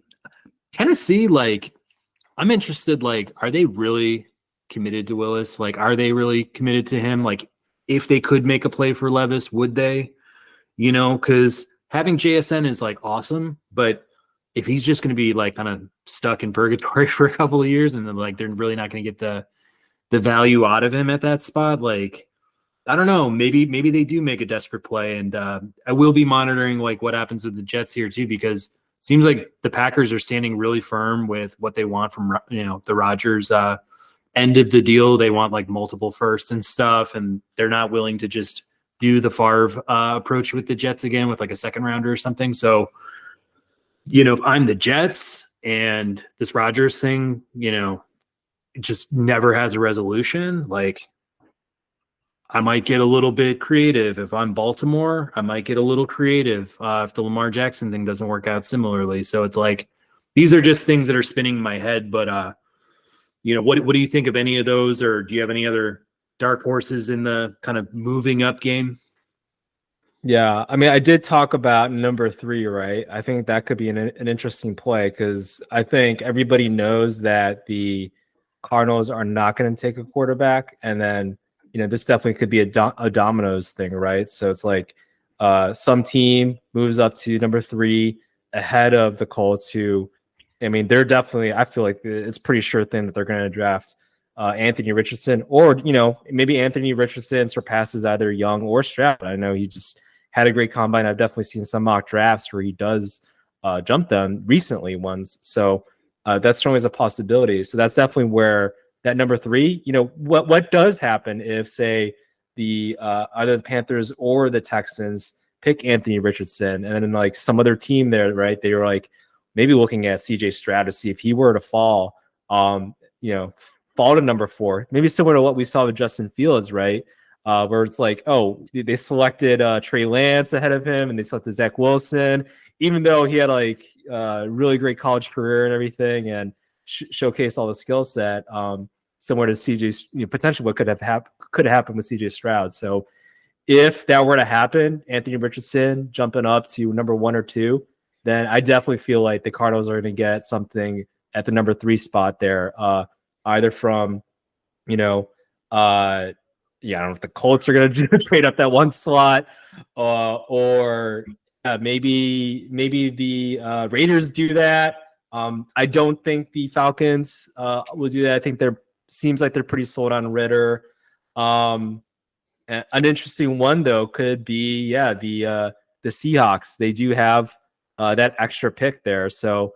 Tennessee. Like, I'm interested. Like, are they really committed to Willis? Like, are they really committed to him? Like, if they could make a play for Levis, would they? Because having JSN is like awesome, but if he's just going to be like kind of stuck in purgatory for a couple of years and then like they're really not going to get the value out of him at that spot, like, I don't know, maybe they do make a desperate play. And I will be monitoring like what happens with the Jets here too, because it seems like the Packers are standing really firm with what they want from, the Rodgers end of the deal. They want like multiple firsts and stuff, and they're not willing to just do the Favre approach with the Jets again with like a second rounder or something. So, if I'm the Jets and this Rodgers thing, it just never has a resolution, like I might get a little bit creative. If I'm Baltimore, I might get a little creative if the Lamar Jackson thing doesn't work out similarly. So it's like, these are just things that are spinning in my head. But, what do you think of any of those? Or do you have any other dark horses in the kind of moving up game? Yeah, I mean, I did talk about number 3, right? I think that could be an interesting play because I think everybody knows that the Cardinals are not going to take a quarterback, and then this definitely could be a dominoes thing, right? So it's like some team moves up to number 3 ahead of the Colts, who, I mean, they're definitely, I feel like it's pretty sure thing that they're going to draft Anthony Richardson, or maybe Anthony Richardson surpasses either Young or Stroud. I know he just had a great combine. I've definitely seen some mock drafts where he does jump them recently ones. So that's always a possibility. So that's definitely where that number 3, what does happen if, say, the either the Panthers or the Texans pick Anthony Richardson, and then like some other team there, right? They were like maybe looking at CJ Stroud to see if he were to fall to number 4, maybe similar to what we saw with Justin Fields, right? Where it's like, oh, they selected Trey Lance ahead of him, and they selected Zach Wilson, even though he had like really great college career and everything, and showcased all the skill set, similar to CJ's potential what could have happened with CJ Stroud. So if that were to happen, Anthony Richardson jumping up to number 1 or 2, then I definitely feel like the Cardinals are going to get something at the number 3 spot there, either from I don't know if the Colts are going to trade up that one slot, or maybe the Raiders do that. I don't think the Falcons will do that. I think seems like they're pretty sold on Ritter. An interesting one though could be the Seahawks. They do have that extra pick there, so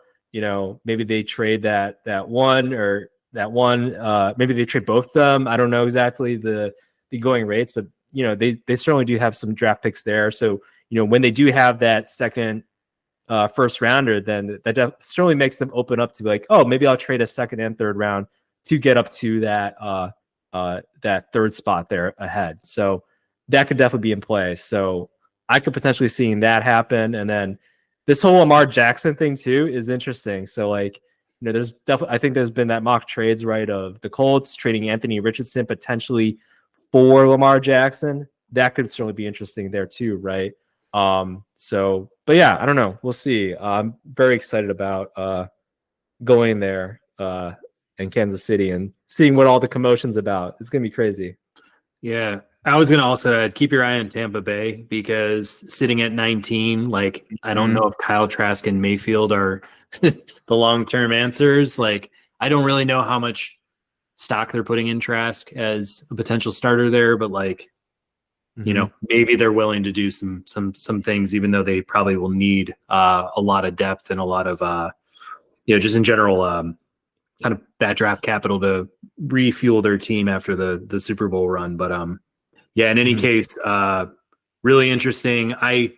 maybe they trade that one or that one. Maybe they trade both of them. I don't know exactly the going rates, but they certainly do have some draft picks there. So when they do have that second first rounder, then that certainly makes them open up to be like, oh, maybe I'll trade a second and third round to get up to that that third spot there ahead. So that could definitely be in play. So I could potentially seeing that happen. And then this whole Lamar Jackson thing too is interesting. So like, there's definitely, I think there's been that mock trades, right, of the Colts trading Anthony Richardson potentially for Lamar Jackson. That could certainly be interesting there too, right? But yeah, I don't know. We'll see. I'm very excited about going there in Kansas City and seeing what all the commotion's about. It's gonna be crazy. Yeah. I was gonna also add, keep your eye on Tampa Bay, because sitting at 19, like I don't know if Kyle Trask and Mayfield are the long-term answers. Like I don't really know how much stock they're putting in Trask as a potential starter there, but like, maybe they're willing to do some things, even though they probably will need a lot of depth and a lot of just in general kind of that draft capital to refuel their team after the Super Bowl run. But in any case, really interesting. I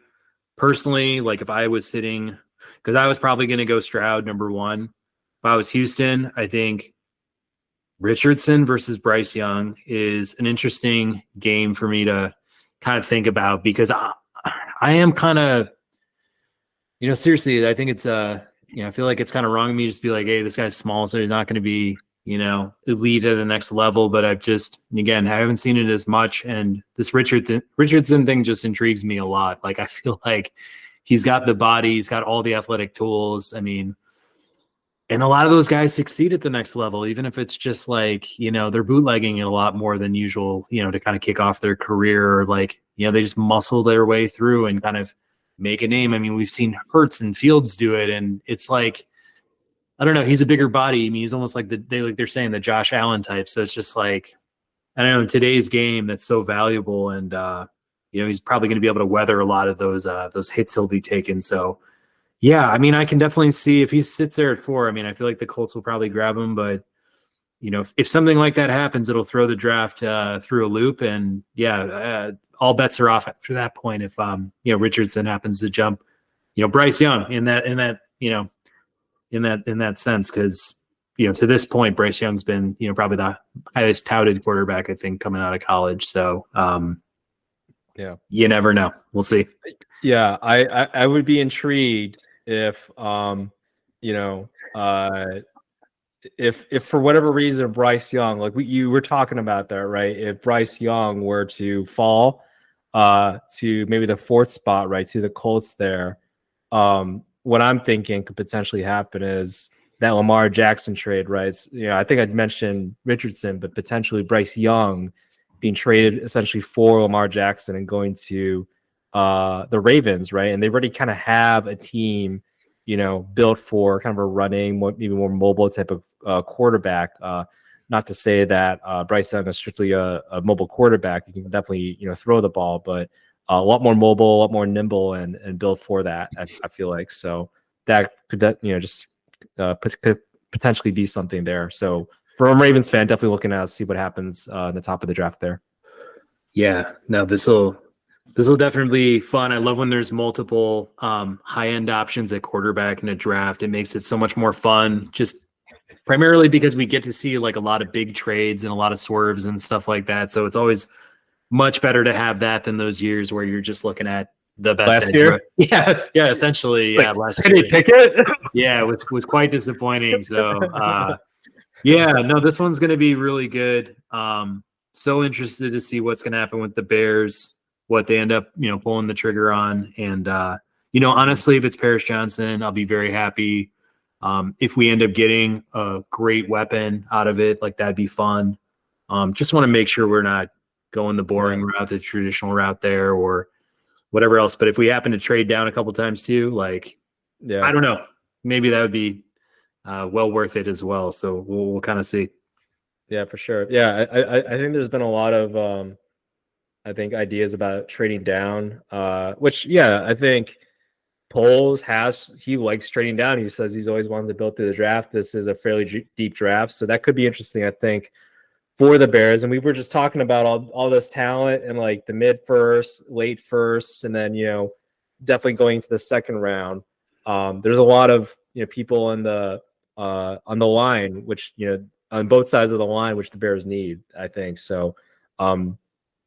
personally, like if I was sitting, because I was probably going to go Stroud number 1. If I was Houston, I think Richardson versus Bryce Young is an interesting game for me to kind of think about, because I am kind of, seriously, I think it's I feel like it's kind of wrong of me to just be like, hey, this guy's small, so he's not going to be, elite at the next level. But I haven't seen it as much. And this Richardson thing just intrigues me a lot. Like, I feel like he's got the body, he's got all the athletic tools. I mean, and a lot of those guys succeed at the next level, even if it's just like, they're bootlegging it a lot more than usual, to kind of kick off their career, or like, they just muscle their way through and kind of make a name. I mean, we've seen Hurts and Fields do it, and it's like, I don't know, he's a bigger body. I mean, he's almost like they're saying the Josh Allen type. So it's just like, I don't know, in today's game that's so valuable, and he's probably going to be able to weather a lot of those hits he'll be taking. So yeah, I mean, I can definitely see if he sits there at 4. I mean, I feel like the Colts will probably grab him, but if something like that happens, it'll throw the draft through a loop. And all bets are off after that point if Richardson happens to jump, Bryce Young in that sense, because to this point Bryce Young's been probably the highest touted quarterback I think coming out of college. So yeah, you never know. We'll see. Yeah, I would be intrigued if if for whatever reason Bryce Young, like you were talking about that, right? If Bryce Young were to fall to maybe the 4th spot, right, to the Colts there, what I'm thinking could potentially happen is that Lamar Jackson trade, right? I think I'd mentioned Richardson, but potentially Bryce Young being traded essentially for Lamar Jackson and going to the Ravens, right? And they already kind of have a team, built for kind of a running, maybe more mobile type of quarterback. Not to say that Bryce Young is strictly a mobile quarterback. You can definitely, throw the ball, but a lot more mobile, a lot more nimble, and built for that. I feel like so that could just could potentially be something there. So for a Ravens fan, definitely looking at see what happens in the top of the draft there. Yeah, no, this will definitely be fun. I love when there's multiple high-end options at quarterback in a draft. It makes it so much more fun, just primarily because we get to see like a lot of big trades and a lot of swerves and stuff like that. So it's always much better to have that than those years where you're just looking at the best last year. Yeah, essentially. It's last year. Did he pick it? Yeah, it was quite disappointing. So no, this one's going to be really good. So interested to see what's going to happen with the Bears, what they end up, pulling the trigger on. And, honestly, if it's Paris Johnson, I'll be very happy. If we end up getting a great weapon out of it, like that'd be fun. Just want to make sure we're not going the boring route, the traditional route there or whatever else. But if we happen to trade down a couple times too, I don't know, maybe that would be well worth it as well. So we'll kind of see. Yeah, for sure. Yeah, I think there's been a lot of I think ideas about trading down, which I think Poles he likes trading down. He says he's always wanted to build through the draft. This is a fairly deep draft, so that could be interesting, I think, for the Bears. And we were just talking about all this talent and like the mid first, late first, and then definitely going into the second round. There's a lot of people on the line, which on both sides of the line, which the Bears need, I think. So,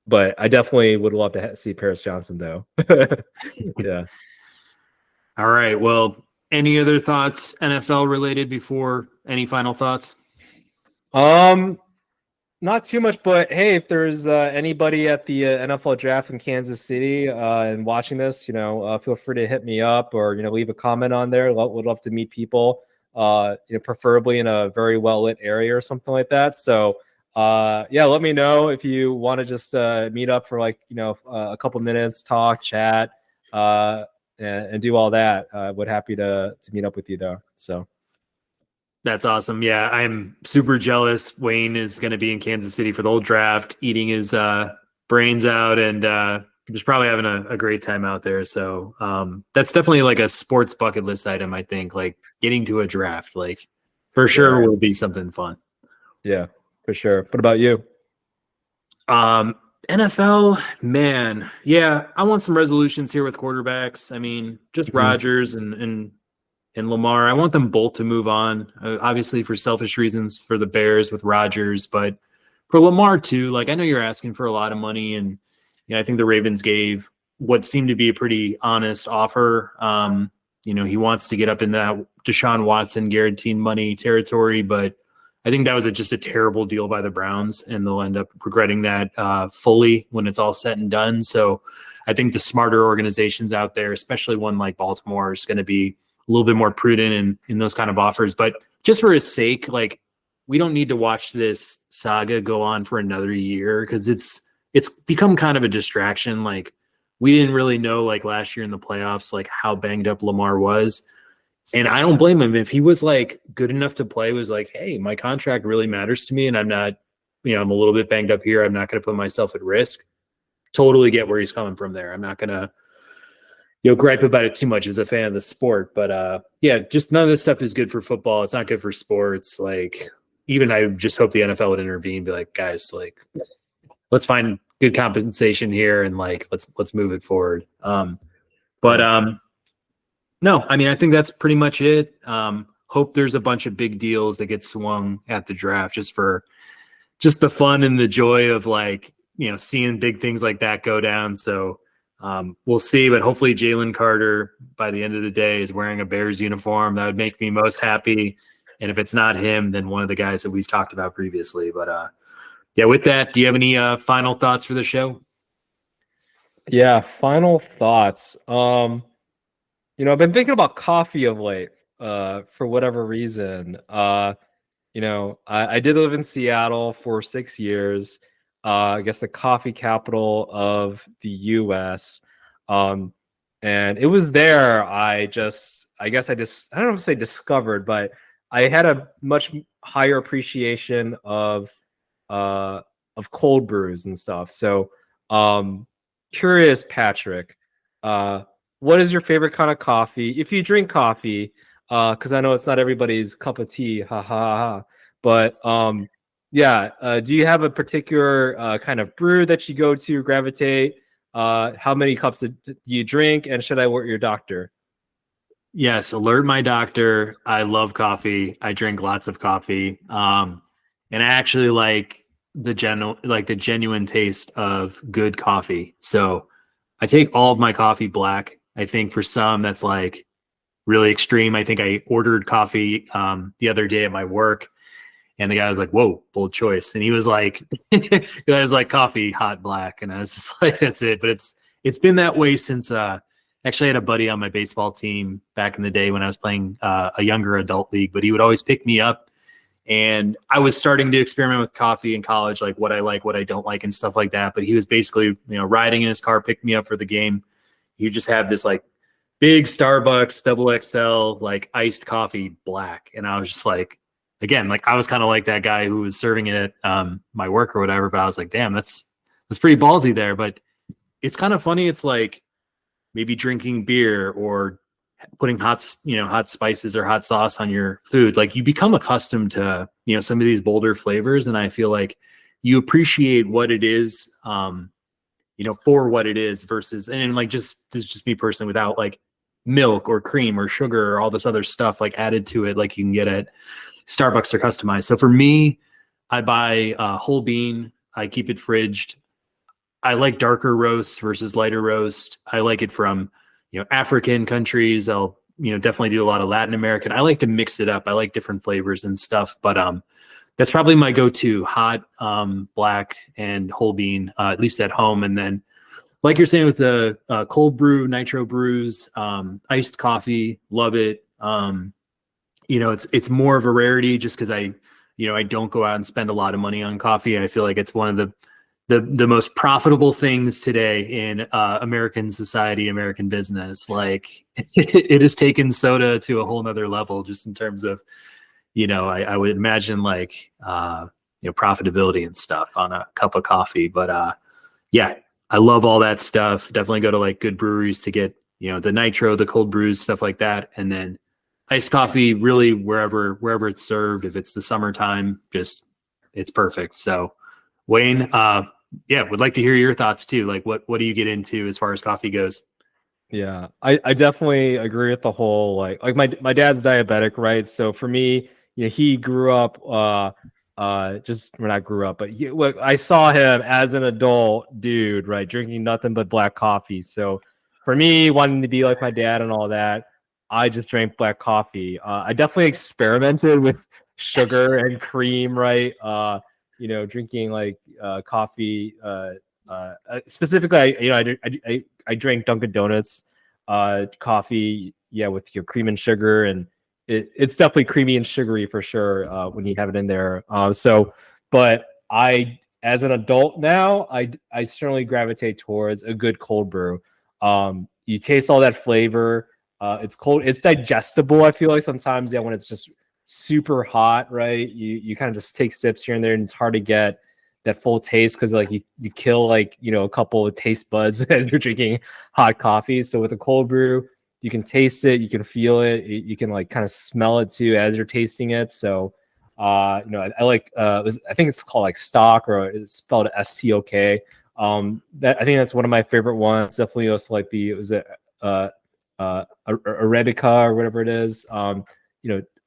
but I definitely would love to see Paris Johnson, though. Yeah. All right. Well, any other thoughts NFL related before any final thoughts? Not too much, but hey, if there's anybody at the NFL draft in Kansas City and watching this, feel free to hit me up or leave a comment on there. Would love to meet people. Preferably in a very well lit area or something like that. So let me know if you want to just meet up for a couple minutes, talk, chat, and do all that. Would happy to meet up with you though. So that's awesome. Yeah, I'm super jealous. Wayne is going to be in Kansas City for the whole draft, eating his brains out, and just probably having a great time out there. So that's definitely like a sports bucket list item, I think, like getting to a draft, like for sure will be something fun. Yeah, for sure. What about you? NFL, man. Yeah, I want some resolutions here with quarterbacks. I mean, just Rodgers and Lamar. I want them both to move on, obviously for selfish reasons for the Bears with Rodgers, but for Lamar too. Like, I know you're asking for a lot of money, and I think the Ravens gave what seemed to be a pretty honest offer. He wants to get up in that Deshaun Watson guaranteed money territory, but I think that was just a terrible deal by the Browns, and they'll end up regretting that fully when it's all said and done. So I think the smarter organizations out there, especially one like Baltimore, is going to be a little bit more prudent in those kind of offers. But just for his sake, like, we don't need to watch this saga go on for another year because it's become kind of a distraction. Like, we didn't really know like last year in the playoffs, like how banged up Lamar was. And I don't blame him. If he was like good enough to play, was like, hey, my contract really matters to me and I'm not, I'm a little bit banged up here. I'm not going to put myself at risk. Totally get where he's coming from there. I'm not going to, gripe about it too much as a fan of the sport. But just none of this stuff is good for football. It's not good for sports. Like, even I just hope the NFL would intervene, be like, guys, like, let's find good compensation here, and like let's move it forward. No, I mean, I think that's pretty much it. Hope there's a bunch of big deals that get swung at the draft just for just the fun and the joy of like, seeing big things like that go down. So we'll see, but hopefully Jalen Carter by the end of the day is wearing a Bears uniform. That would make me most happy. And if it's not him, then one of the guys that we've talked about previously. But yeah, with that, do you have any final thoughts for the show? Yeah, final thoughts. I've been thinking about coffee of late, for whatever reason. I did live in Seattle for 6 years, I guess the coffee capital of the US. And it was there. I don't know if to say discovered, but I had a much higher appreciation of cold brews and stuff. So, curious, Patrick, what is your favorite kind of coffee? If you drink coffee, because I know it's not everybody's cup of tea, ha ha ha. But do you have a particular kind of brew that you go to gravitate? How many cups do you drink? And should I alert your doctor? Yes, alert my doctor. I love coffee. I drink lots of coffee. And I actually like the genuine taste of good coffee. So I take all of my coffee black. I think for some that's like really extreme. I think I ordered coffee the other day at my work, and the guy was like, "Whoa, bold choice." And he was like, "I was like coffee hot black," and I was just like, "That's it." But it's been that way since actually I had a buddy on my baseball team back in the day when I was playing a younger adult league, but he would always pick me up, and I was starting to experiment with coffee in college, like what I like, what I don't like, and stuff like that. But he was basically, riding in his car, picked me up for the game. You just have this like big Starbucks double XL like iced coffee black, and I was just like, again, like I was kind of like that guy who was serving it at my work or whatever. But I was like, damn, that's pretty ballsy there. But it's kind of funny. It's like maybe drinking beer or putting hot spices or hot sauce on your food. Like you become accustomed to some of these bolder flavors, and I feel like you appreciate what it is. For what it is versus, and like this is just me personally, without like milk or cream or sugar or all this other stuff like added to it, like you can get at Starbucks or customized. So for me, I buy whole bean. I keep it fridged. I like darker roast versus lighter roast. I like it from, African countries. I'll, definitely do a lot of Latin American. I like to mix it up. I like different flavors and stuff, but that's probably my go-to: hot, black, and whole bean, at least at home. And then, like you're saying with the cold brew, nitro brews, iced coffee, love it. It's more of a rarity just because I don't go out and spend a lot of money on coffee. I feel like it's one of the most profitable things today in American society, American business. Like it has taken soda to a whole nother level just in terms of, I would imagine like, profitability and stuff on a cup of coffee. But yeah, I love all that stuff. Definitely go to like good breweries to get, the nitro, the cold brews, stuff like that. And then iced coffee, really wherever it's served. If it's the summertime, it's perfect. So Wayne, would like to hear your thoughts too. Like what do you get into as far as coffee goes? Yeah, I definitely agree with the whole like my dad's diabetic, right? So for me, he grew up not grew up, but I saw him as an adult dude, right, drinking nothing but black coffee. So for me, wanting to be like my dad and all that, I just drank black coffee. I definitely experimented with sugar and cream, right? Drinking like coffee. Specifically, I drank Dunkin' Donuts coffee, with your cream and sugar, and it's definitely creamy and sugary for sure when you have it in there. But I, as an adult now, I certainly gravitate towards a good cold brew. You taste all that flavor. It's cold. It's digestible. I feel like sometimes, when it's just super hot, right? You kind of just take sips here and there, and it's hard to get that full taste because like you kill like a couple of taste buds as you're drinking hot coffee. So with a cold brew, you can taste it, you can feel it, you can like kind of smell it too as you're tasting it. So I like I think it's called like stock, or it's spelled STOK. That I think that's one of my favorite ones. Definitely also like Arabica or whatever it is.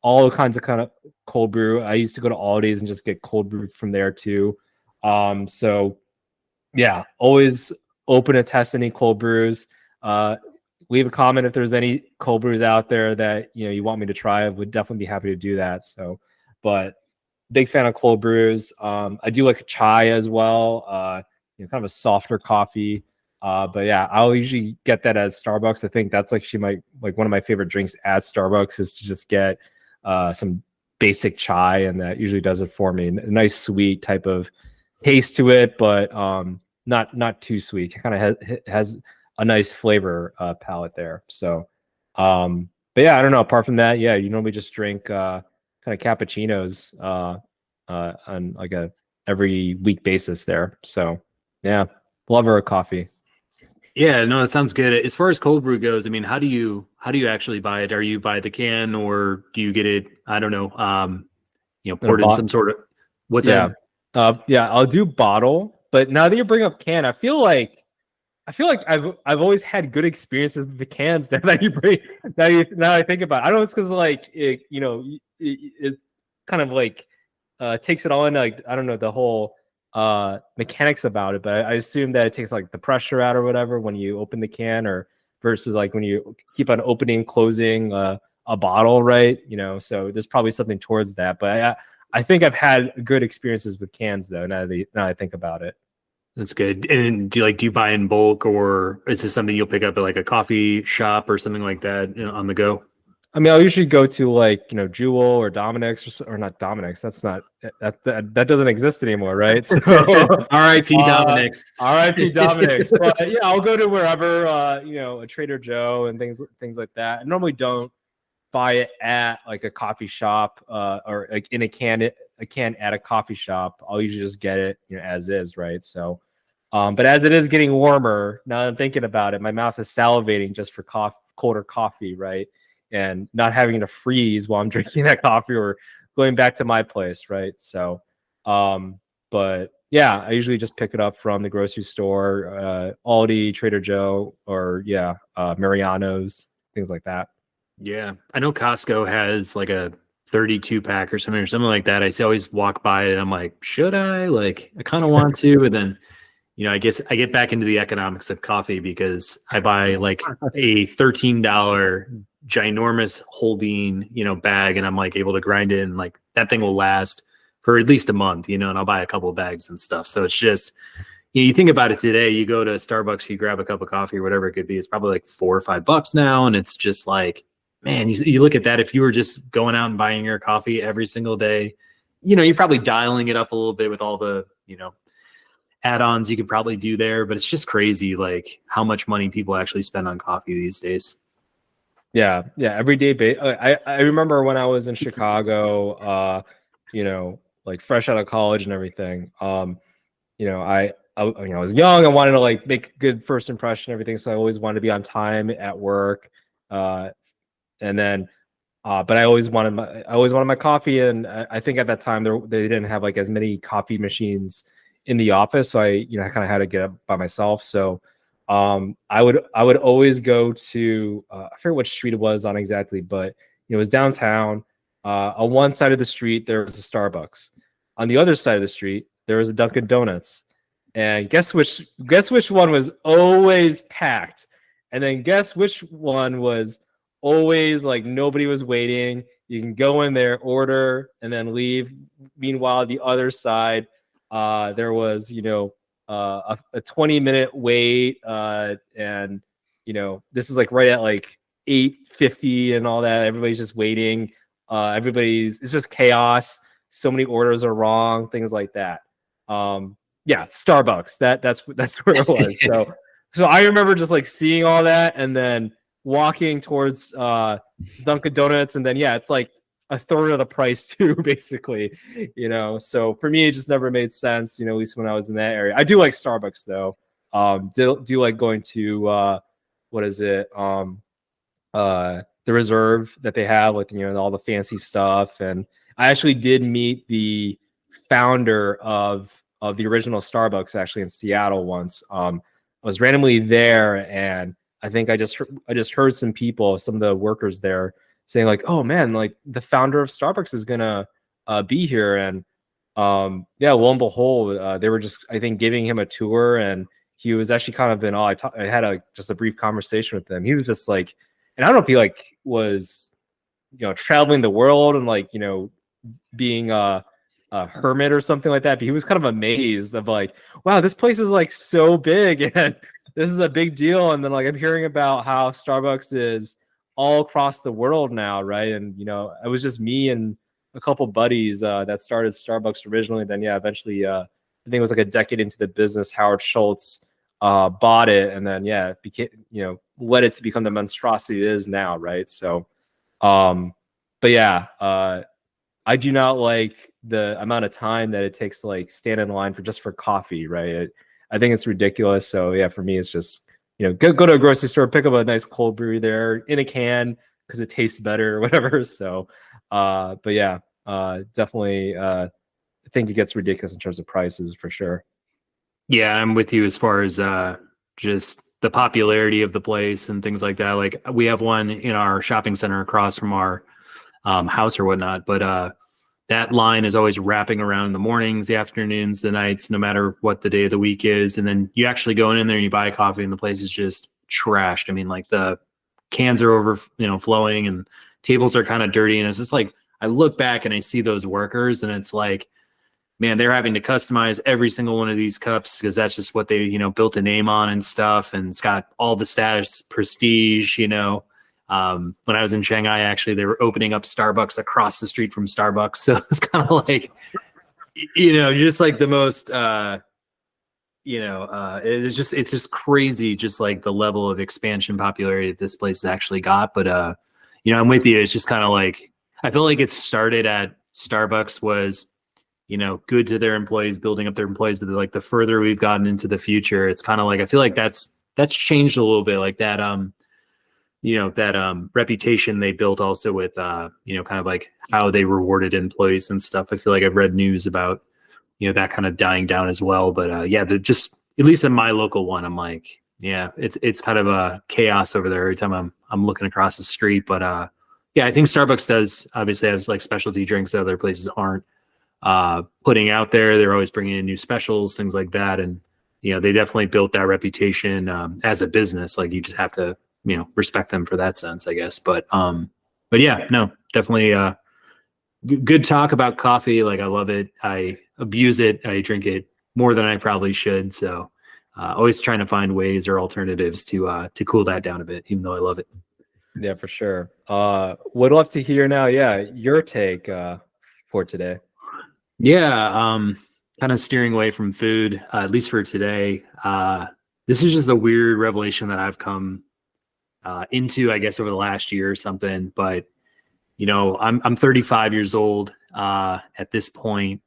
All kinds of kind of cold brew. I used to go to Aldi's and just get cold brew from there too. So yeah, always open to test any cold brews. Leave a comment if there's any cold brews out there that you want me to try. I would definitely be happy to do that. So, but big fan of cold brews. I do like chai as well. Kind of a softer coffee. But yeah, I'll usually get that at Starbucks. I think that's actually one of my favorite drinks at Starbucks is to just get some basic chai, and that usually does it for me. A nice sweet type of taste to it, but not too sweet. It kind of has a nice flavor palette there. So, but yeah, I don't know. Apart from that, yeah, you normally just drink kind of cappuccinos on like a every week basis there. So yeah, love our coffee. Yeah, no, that sounds good. As far as cold brew goes, I mean, how do you actually buy it? Are you buy the can or do you get it? I don't know. Poured in some sort of what's yeah. that? Yeah, I'll do bottle. But now that you bring up can, I feel like I've always had good experiences with the cans that you bring. Now I think about it. I don't know, it's because like it kind of like takes it all in, like I don't know the whole mechanics about it, but I assume that it takes like the pressure out or whatever when you open the can, or versus like when you keep on opening closing a bottle, right? So there's probably something towards that. But I think I've had good experiences with cans though. Now I think about it. That's good. And do you buy in bulk, or is this something you'll pick up at like a coffee shop or something like that on the go? I mean, I'll usually go to like Jewel or Dominic's or not Dominic's. That's not that doesn't exist anymore, right? So R.I.P. Dominic's. R.I.P. Dominic's. But yeah, I'll go to wherever a Trader Joe and things like that. I normally don't buy it at like a coffee shop or like in a can at a coffee shop. I'll usually just get it as is, right? So but as it is getting warmer, now that I'm thinking about it, my mouth is salivating just for colder coffee, right? And not having to freeze while I'm drinking that coffee or going back to my place, right? So, but yeah, I usually just pick it up from the grocery store, Aldi, Trader Joe, or Mariano's, things like that. Yeah, I know Costco has like a 32 pack or something like that. I always walk by it and I'm like, should I? Like, I kind of want to, but then I guess I get back into the economics of coffee because I buy like a $13 ginormous whole bean, bag, and I'm like able to grind it, and like that thing will last for at least a month, and I'll buy a couple of bags and stuff. So it's just, you think about it today, you go to Starbucks, you grab a cup of coffee or whatever it could be, it's probably like $4 or $5 now. And it's just like, man, you look at that. If you were just going out and buying your coffee every single day, you're probably dialing it up a little bit with all the, add-ons you could probably do there, but it's just crazy like how much money people actually spend on coffee these days. Yeah, every day. I remember when I was in Chicago, like fresh out of college and everything. I was young. I wanted to like make a good first impression, and everything. So I always wanted to be on time at work, and then, but I always wanted my coffee, and I think at that time they didn't have like as many coffee machines in the office, so I kind of had to get up by myself. So I would always go to I forget what street it was on exactly, but it was downtown. On one side of the street there was a Starbucks. On the other side of the street there was a Dunkin' Donuts. And guess which one was always packed? And then guess which one was always like nobody was waiting. You can go in there, order, and then leave. Meanwhile, the other side, there was a 20-minute wait, and this is like right at like 8:50 and all that. Everybody's just waiting. It's just chaos. So many orders are wrong, things like that. Yeah, Starbucks. That's where it was. So I remember just like seeing all that and then walking towards Dunkin' Donuts, and then it's like a third of the price too, basically. So for me, it just never made sense. At least when I was in that area. I do like Starbucks though. Do like going to what is it? The Reserve that they have with all the fancy stuff, and I actually did meet the founder of of the original Starbucks actually in Seattle once. I was randomly there, and I think I just heard some people, some of the workers there, saying like, "Oh man, like the founder of Starbucks is gonna be here," and yeah, lo and behold, they were just, I think, giving him a tour, and he was actually kind of in awe. I had just a brief conversation with him. He was just like, and I don't know if he like was, traveling the world and like, being a hermit or something like that, but he was kind of amazed of like, wow, this place is like so big and this is a big deal. And then like I'm hearing about how Starbucks is all across the world now, right? And it was just me and a couple buddies that started Starbucks originally. Then yeah, eventually I think it was like a decade into the business, Howard Schultz bought it, and then yeah, it became, led it to become the monstrosity it is now, right? So but yeah, I do not like the amount of time that it takes to like stand in line for coffee, right? I think it's ridiculous. So yeah, for me, it's just, go to a grocery store, pick up a nice cold brew there in a can because it tastes better or whatever. So, but yeah, definitely, I think it gets ridiculous in terms of prices for sure. Yeah, I'm with you as far as just the popularity of the place and things like that. Like we have one in our shopping center across from our house or whatnot, but that line is always wrapping around in the mornings, the afternoons, the nights, no matter what the day of the week is. And then you actually go in there and you buy coffee and the place is just trashed. I mean, like the cans are flowing and tables are kind of dirty. And it's just like, I look back and I see those workers and it's like, man, they're having to customize every single one of these cups because that's just what they, built a name on and stuff. And it's got all the status, prestige, when I was in Shanghai, actually, they were opening up Starbucks across the street from Starbucks. So it's kind of like, you're just like the most, it's just crazy, just like the level of expansion popularity that this place has actually got. But, I'm with you. It's just kind of like, I feel like it started at Starbucks was, good to their employees, building up their employees. But like the further we've gotten into the future, it's kind of like, I feel like that's changed a little bit, like that, that reputation they built also with, kind of like how they rewarded employees and stuff. I feel like I've read news about, that kind of dying down as well. But yeah, just, at least in my local one, I'm like, yeah, it's kind of a chaos over there every time I'm looking across the street. But yeah, I think Starbucks does obviously have like specialty drinks that other places aren't putting out there. They're always bringing in new specials, things like that. And, they definitely built that reputation as a business. Like you just have to, respect them for that sense, I guess. But yeah, no, definitely good talk about coffee. Like I love it. I abuse it. I drink it more than I probably should. So always trying to find ways or alternatives to cool that down a bit, even though I love it. Yeah, for sure. Would love to hear now. Yeah, your take for today. Yeah, kind of steering away from food, at least for today. This is just a weird revelation that I've come into, I guess, over the last year or something. But I'm 35 years old at this point.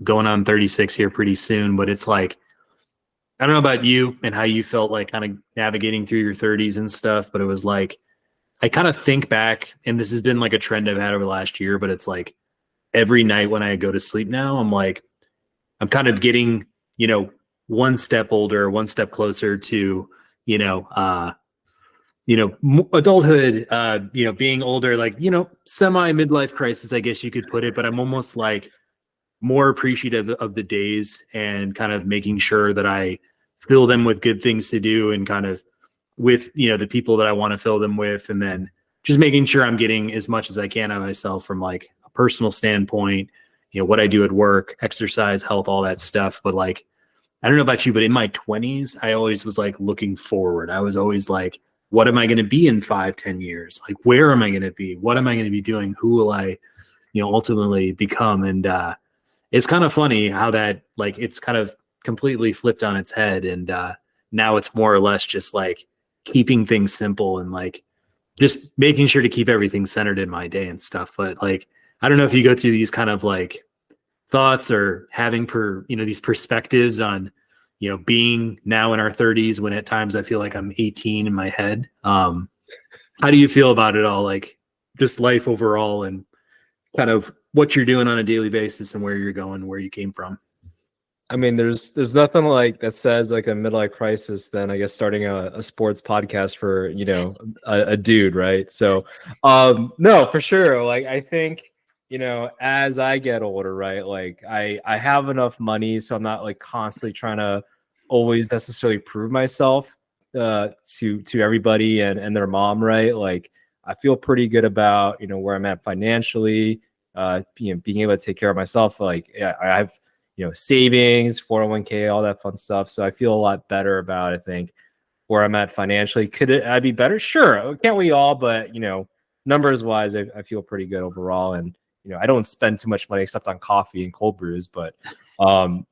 Going on 36 here pretty soon. But it's like, I don't know about you and how you felt like kind of navigating through your 30s and stuff. But it was like, I kind of think back, and this has been like a trend I've had over the last year. But it's like, every night when I go to sleep now, I'm like, I'm kind of getting, one step older, one step closer to, adulthood, being older, like, semi midlife crisis, I guess you could put it. But I'm almost like more appreciative of the days and kind of making sure that I fill them with good things to do and kind of with, the people that I want to fill them with. And then just making sure I'm getting as much as I can out of myself from like a personal standpoint, what I do at work, exercise, health, all that stuff. But like, I don't know about you, but in my 20s, I always was like looking forward. I was always like, what am I going to be in 5-10 years? Like, where am I going to be? What am I going to be doing? Who will I, ultimately become? And it's kind of funny how that, like, it's kind of completely flipped on its head. And now it's more or less just like keeping things simple and like just making sure to keep everything centered in my day and stuff. But like, I don't know if you go through these kind of like thoughts or having these perspectives on, being now in our 30s when at times I feel like I'm 18 in my head. How do you feel about it all? Like just life overall and kind of what you're doing on a daily basis and where you're going, where you came from? I mean, there's nothing like that says like a midlife crisis than I guess starting a sports podcast for a dude, right? So, no, for sure. Like I think as I get older, right? Like I have enough money, so I'm not like constantly trying to always necessarily prove myself to everybody and their mom, right? Like I feel pretty good about where I'm at financially, being able to take care of myself. Like yeah, I have savings, 401k, all that fun stuff. So I feel a lot better about, I think, where I'm at financially. I be better? Sure. Can't we all? But, numbers wise, I feel pretty good overall. And, I don't spend too much money except on coffee and cold brews. But, I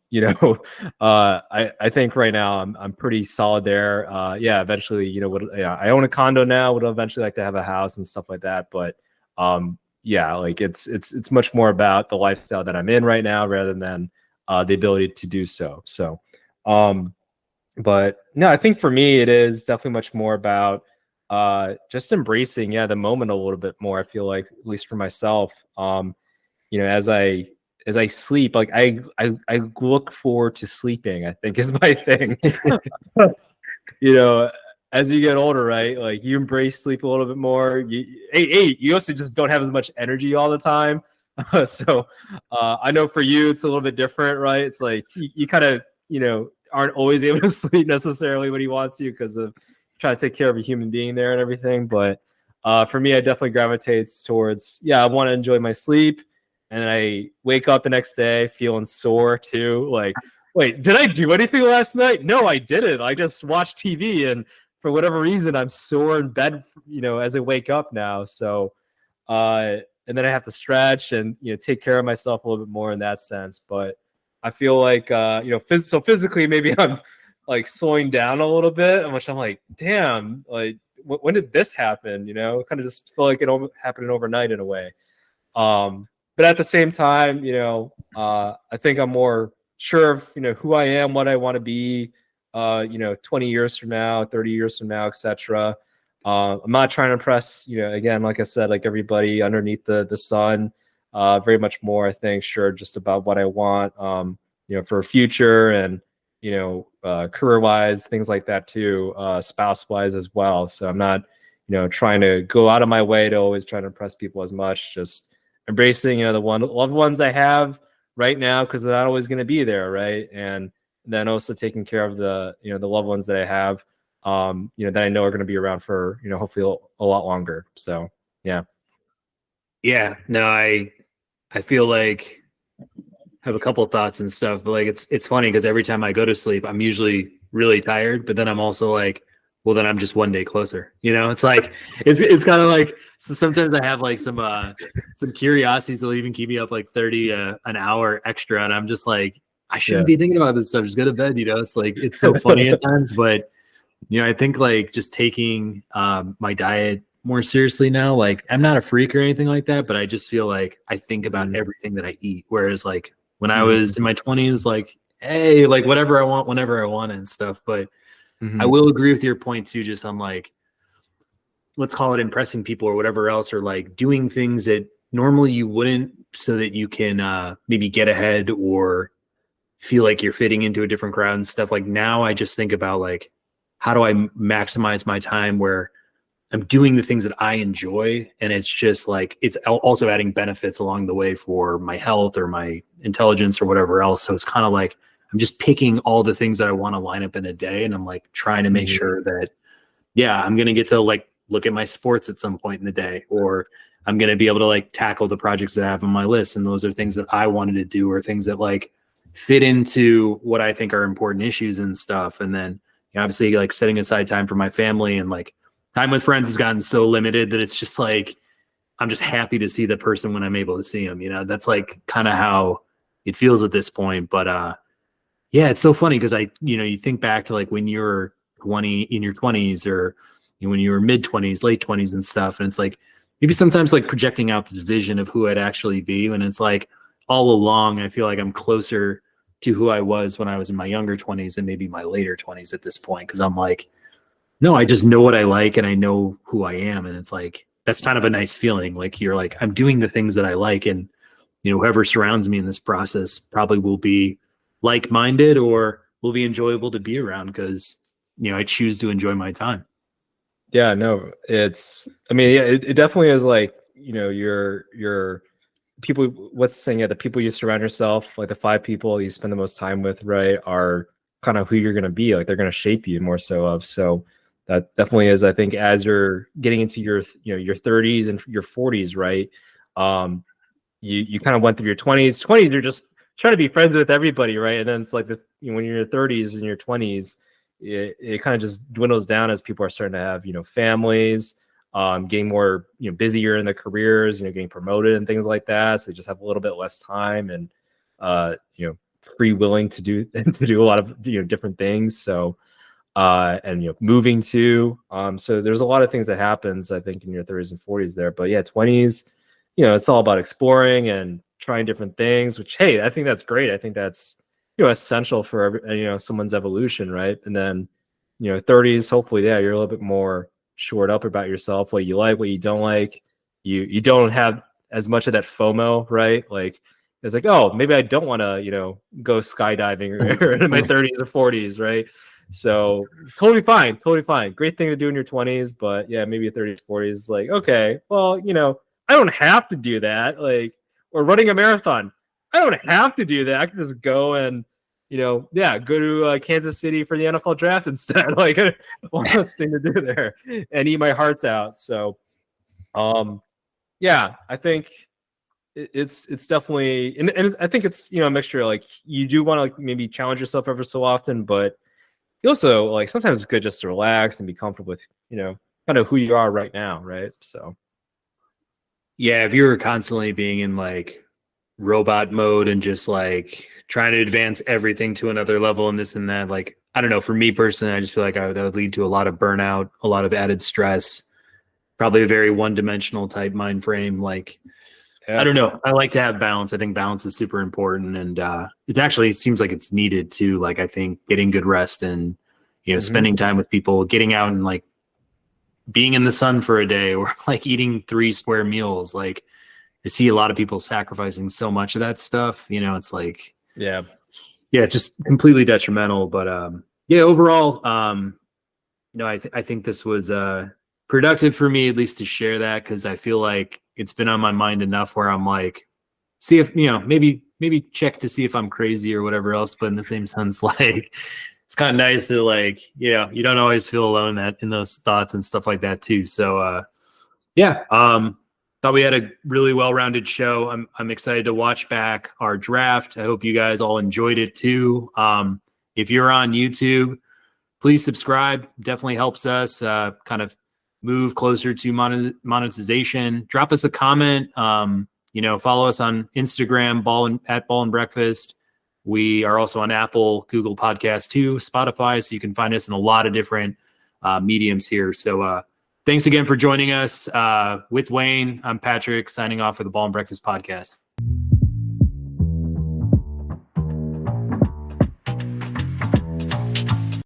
think right now I'm pretty solid there. Yeah, eventually, I own a condo now, would eventually like to have a house and stuff like that. But, yeah, like it's much more about the lifestyle that I'm in right now rather than the ability to do so. So, but no, I think for me, it is definitely much more about just embracing, the moment a little bit more. I feel like, at least for myself, as I sleep, like I look forward to sleeping, I think is my thing. you know, as you get older, right? Like you embrace sleep a little bit more. You also just don't have as much energy all the time. So I know for you, it's a little bit different, right? It's like you kind of, aren't always able to sleep necessarily when you want to because of trying to take care of a human being there and everything. But for me, I definitely gravitates towards, I want to enjoy my sleep. And I wake up the next day feeling sore too. Like, wait, did I do anything last night? No, I didn't. I just watched TV and for whatever reason, I'm sore in bed, as I wake up now. So, and then I have to stretch and, take care of myself a little bit more in that sense. But I feel like, so physically, maybe I'm like slowing down a little bit, which I'm like, damn, like, when did this happen? Kind of just feel like it happened overnight in a way. But at the same time, I think I'm more sure of, who I am, what I want to be, 20 years from now, 30 years from now, etc. I'm not trying to impress, again, like I said, like everybody underneath the sun, very much more, I think, sure, just about what I want, for a future and, career wise, things like that too, spouse wise as well. So I'm not, trying to go out of my way to always try to impress people as much, just embracing, the loved ones I have right now, because they're not always going to be there. Right. And then also taking care of the, the loved ones that I have, that I know are going to be around for, hopefully a lot longer. So, yeah. Yeah, no, I feel like I have a couple of thoughts and stuff, but like it's funny because every time I go to sleep, I'm usually really tired, but then I'm also like, well, then I'm just one day closer. It's like it's kind of like, so sometimes I have like some curiosities that'll even keep me up like 30 an hour extra, and I'm just like, I shouldn't be thinking about this stuff. Just go to bed. It's like it's so funny at times, but I think like just taking my diet more seriously now. Like I'm not a freak or anything like that, but I just feel like I think about everything that I eat. Whereas like when I was in my 20s, like, hey, like whatever I want, whenever I want and stuff. But I will agree with your point too, just on like, let's call it impressing people or whatever else, or like doing things that normally you wouldn't so that you can maybe get ahead or feel like you're fitting into a different crowd and stuff. Like now I just think about like, how do I maximize my time where I'm doing the things that I enjoy, and it's just like it's also adding benefits along the way for my health or my intelligence or whatever else. So it's kind of like I'm just picking all the things that I want to line up in a day, and I'm like trying to make sure that I'm going to get to like look at my sports at some point in the day, or I'm going to be able to like tackle the projects that I have on my list, and those are things that I wanted to do or things that like fit into what I think are important issues and stuff. And then obviously like setting aside time for my family, and like time with friends has gotten so limited that it's just like, I'm just happy to see the person when I'm able to see them. That's like kind of how it feels at this point. But yeah, it's so funny because you think back to like when you're 20 in your 20s, or when you were mid 20s, late 20s and stuff. And it's like, maybe sometimes like projecting out this vision of who I'd actually be. And it's like all along, I feel like I'm closer to who I was when I was in my younger 20s and maybe my later 20s at this point. Cause I'm like, no, I just know what I like and I know who I am. And it's like, that's kind of a nice feeling. Like you're like, I'm doing the things that I like. And, whoever surrounds me in this process probably will be like-minded or will be enjoyable to be around because, I choose to enjoy my time. Yeah, no, I mean, yeah, it definitely is like, your people, what's the saying? Yeah, the people you surround yourself, like the 5 people you spend the most time with, right, are kind of who you're going to be. Like they're going to shape you more so of. So that definitely is, I think, as you're getting into your, your 30s and your 40s, right? Um, you kind of went through your 20s. 20s, you're just trying to be friends with everybody, right? And then it's like when you're in your 30s and your 20s, it kind of just dwindles down as people are starting to have, families, getting more, busier in their careers, getting promoted and things like that. So they just have a little bit less time and, free willing to do to do a lot of different things. So and moving to so there's a lot of things that happens, I think, in your 30s and 40s there. But yeah, 20s, it's all about exploring and trying different things, which, hey, I think that's great. I think that's essential for someone's evolution, right? And then 30s, hopefully, yeah, you're a little bit more shored up about yourself, what you like, what you don't like. You don't have as much of that FOMO, right? Like it's like, oh, maybe I don't want to go skydiving in my 30s or 40s, right? So totally fine, totally fine. Great thing to do in your 20s, but yeah, maybe 30s, 40s is like, okay, well, I don't have to do that. Like, or running a marathon, I don't have to do that. I can just go and, go to Kansas City for the NFL draft instead. Like, one less thing to do there and eat my hearts out. So, yeah, I think it's definitely, and I think it's a mixture. Like, you do want to like maybe challenge yourself ever so often, but you also like sometimes it's good just to relax and be comfortable with kind of who you are right now, right? So Yeah, if you're constantly being in like robot mode and just like trying to advance everything to another level and this and that, like, I don't know, for me personally, I just feel like that would lead to a lot of burnout, a lot of added stress, probably a very one-dimensional type mind frame. Like, yeah. I don't know. I like to have balance. I think balance is super important, and it actually seems like it's needed too. Like, I think getting good rest and spending time with people, getting out and like being in the sun for a day, or like eating 3 square meals. Like, I see a lot of people sacrificing so much of that stuff. It's like, Yeah, just completely detrimental. But yeah, overall, I think this was productive for me, at least to share that, because I feel like it's been on my mind enough where I'm like, see if maybe check to see if I'm crazy or whatever else. But in the same sense, like, it's kind of nice to like, you don't always feel alone in those thoughts and stuff like that too. So yeah, thought we had a really well-rounded show. I'm excited to watch back our draft. I hope you guys all enjoyed it too. If you're on YouTube, please subscribe. Definitely helps us kind of move closer to monetization. Drop us a comment. Follow us on Instagram, at Ball and Breakfast. We are also on Apple, Google Podcasts too, Spotify. So you can find us in a lot of different mediums here. So thanks again for joining us. With Wayne, I'm Patrick, signing off for the Ball and Breakfast podcast.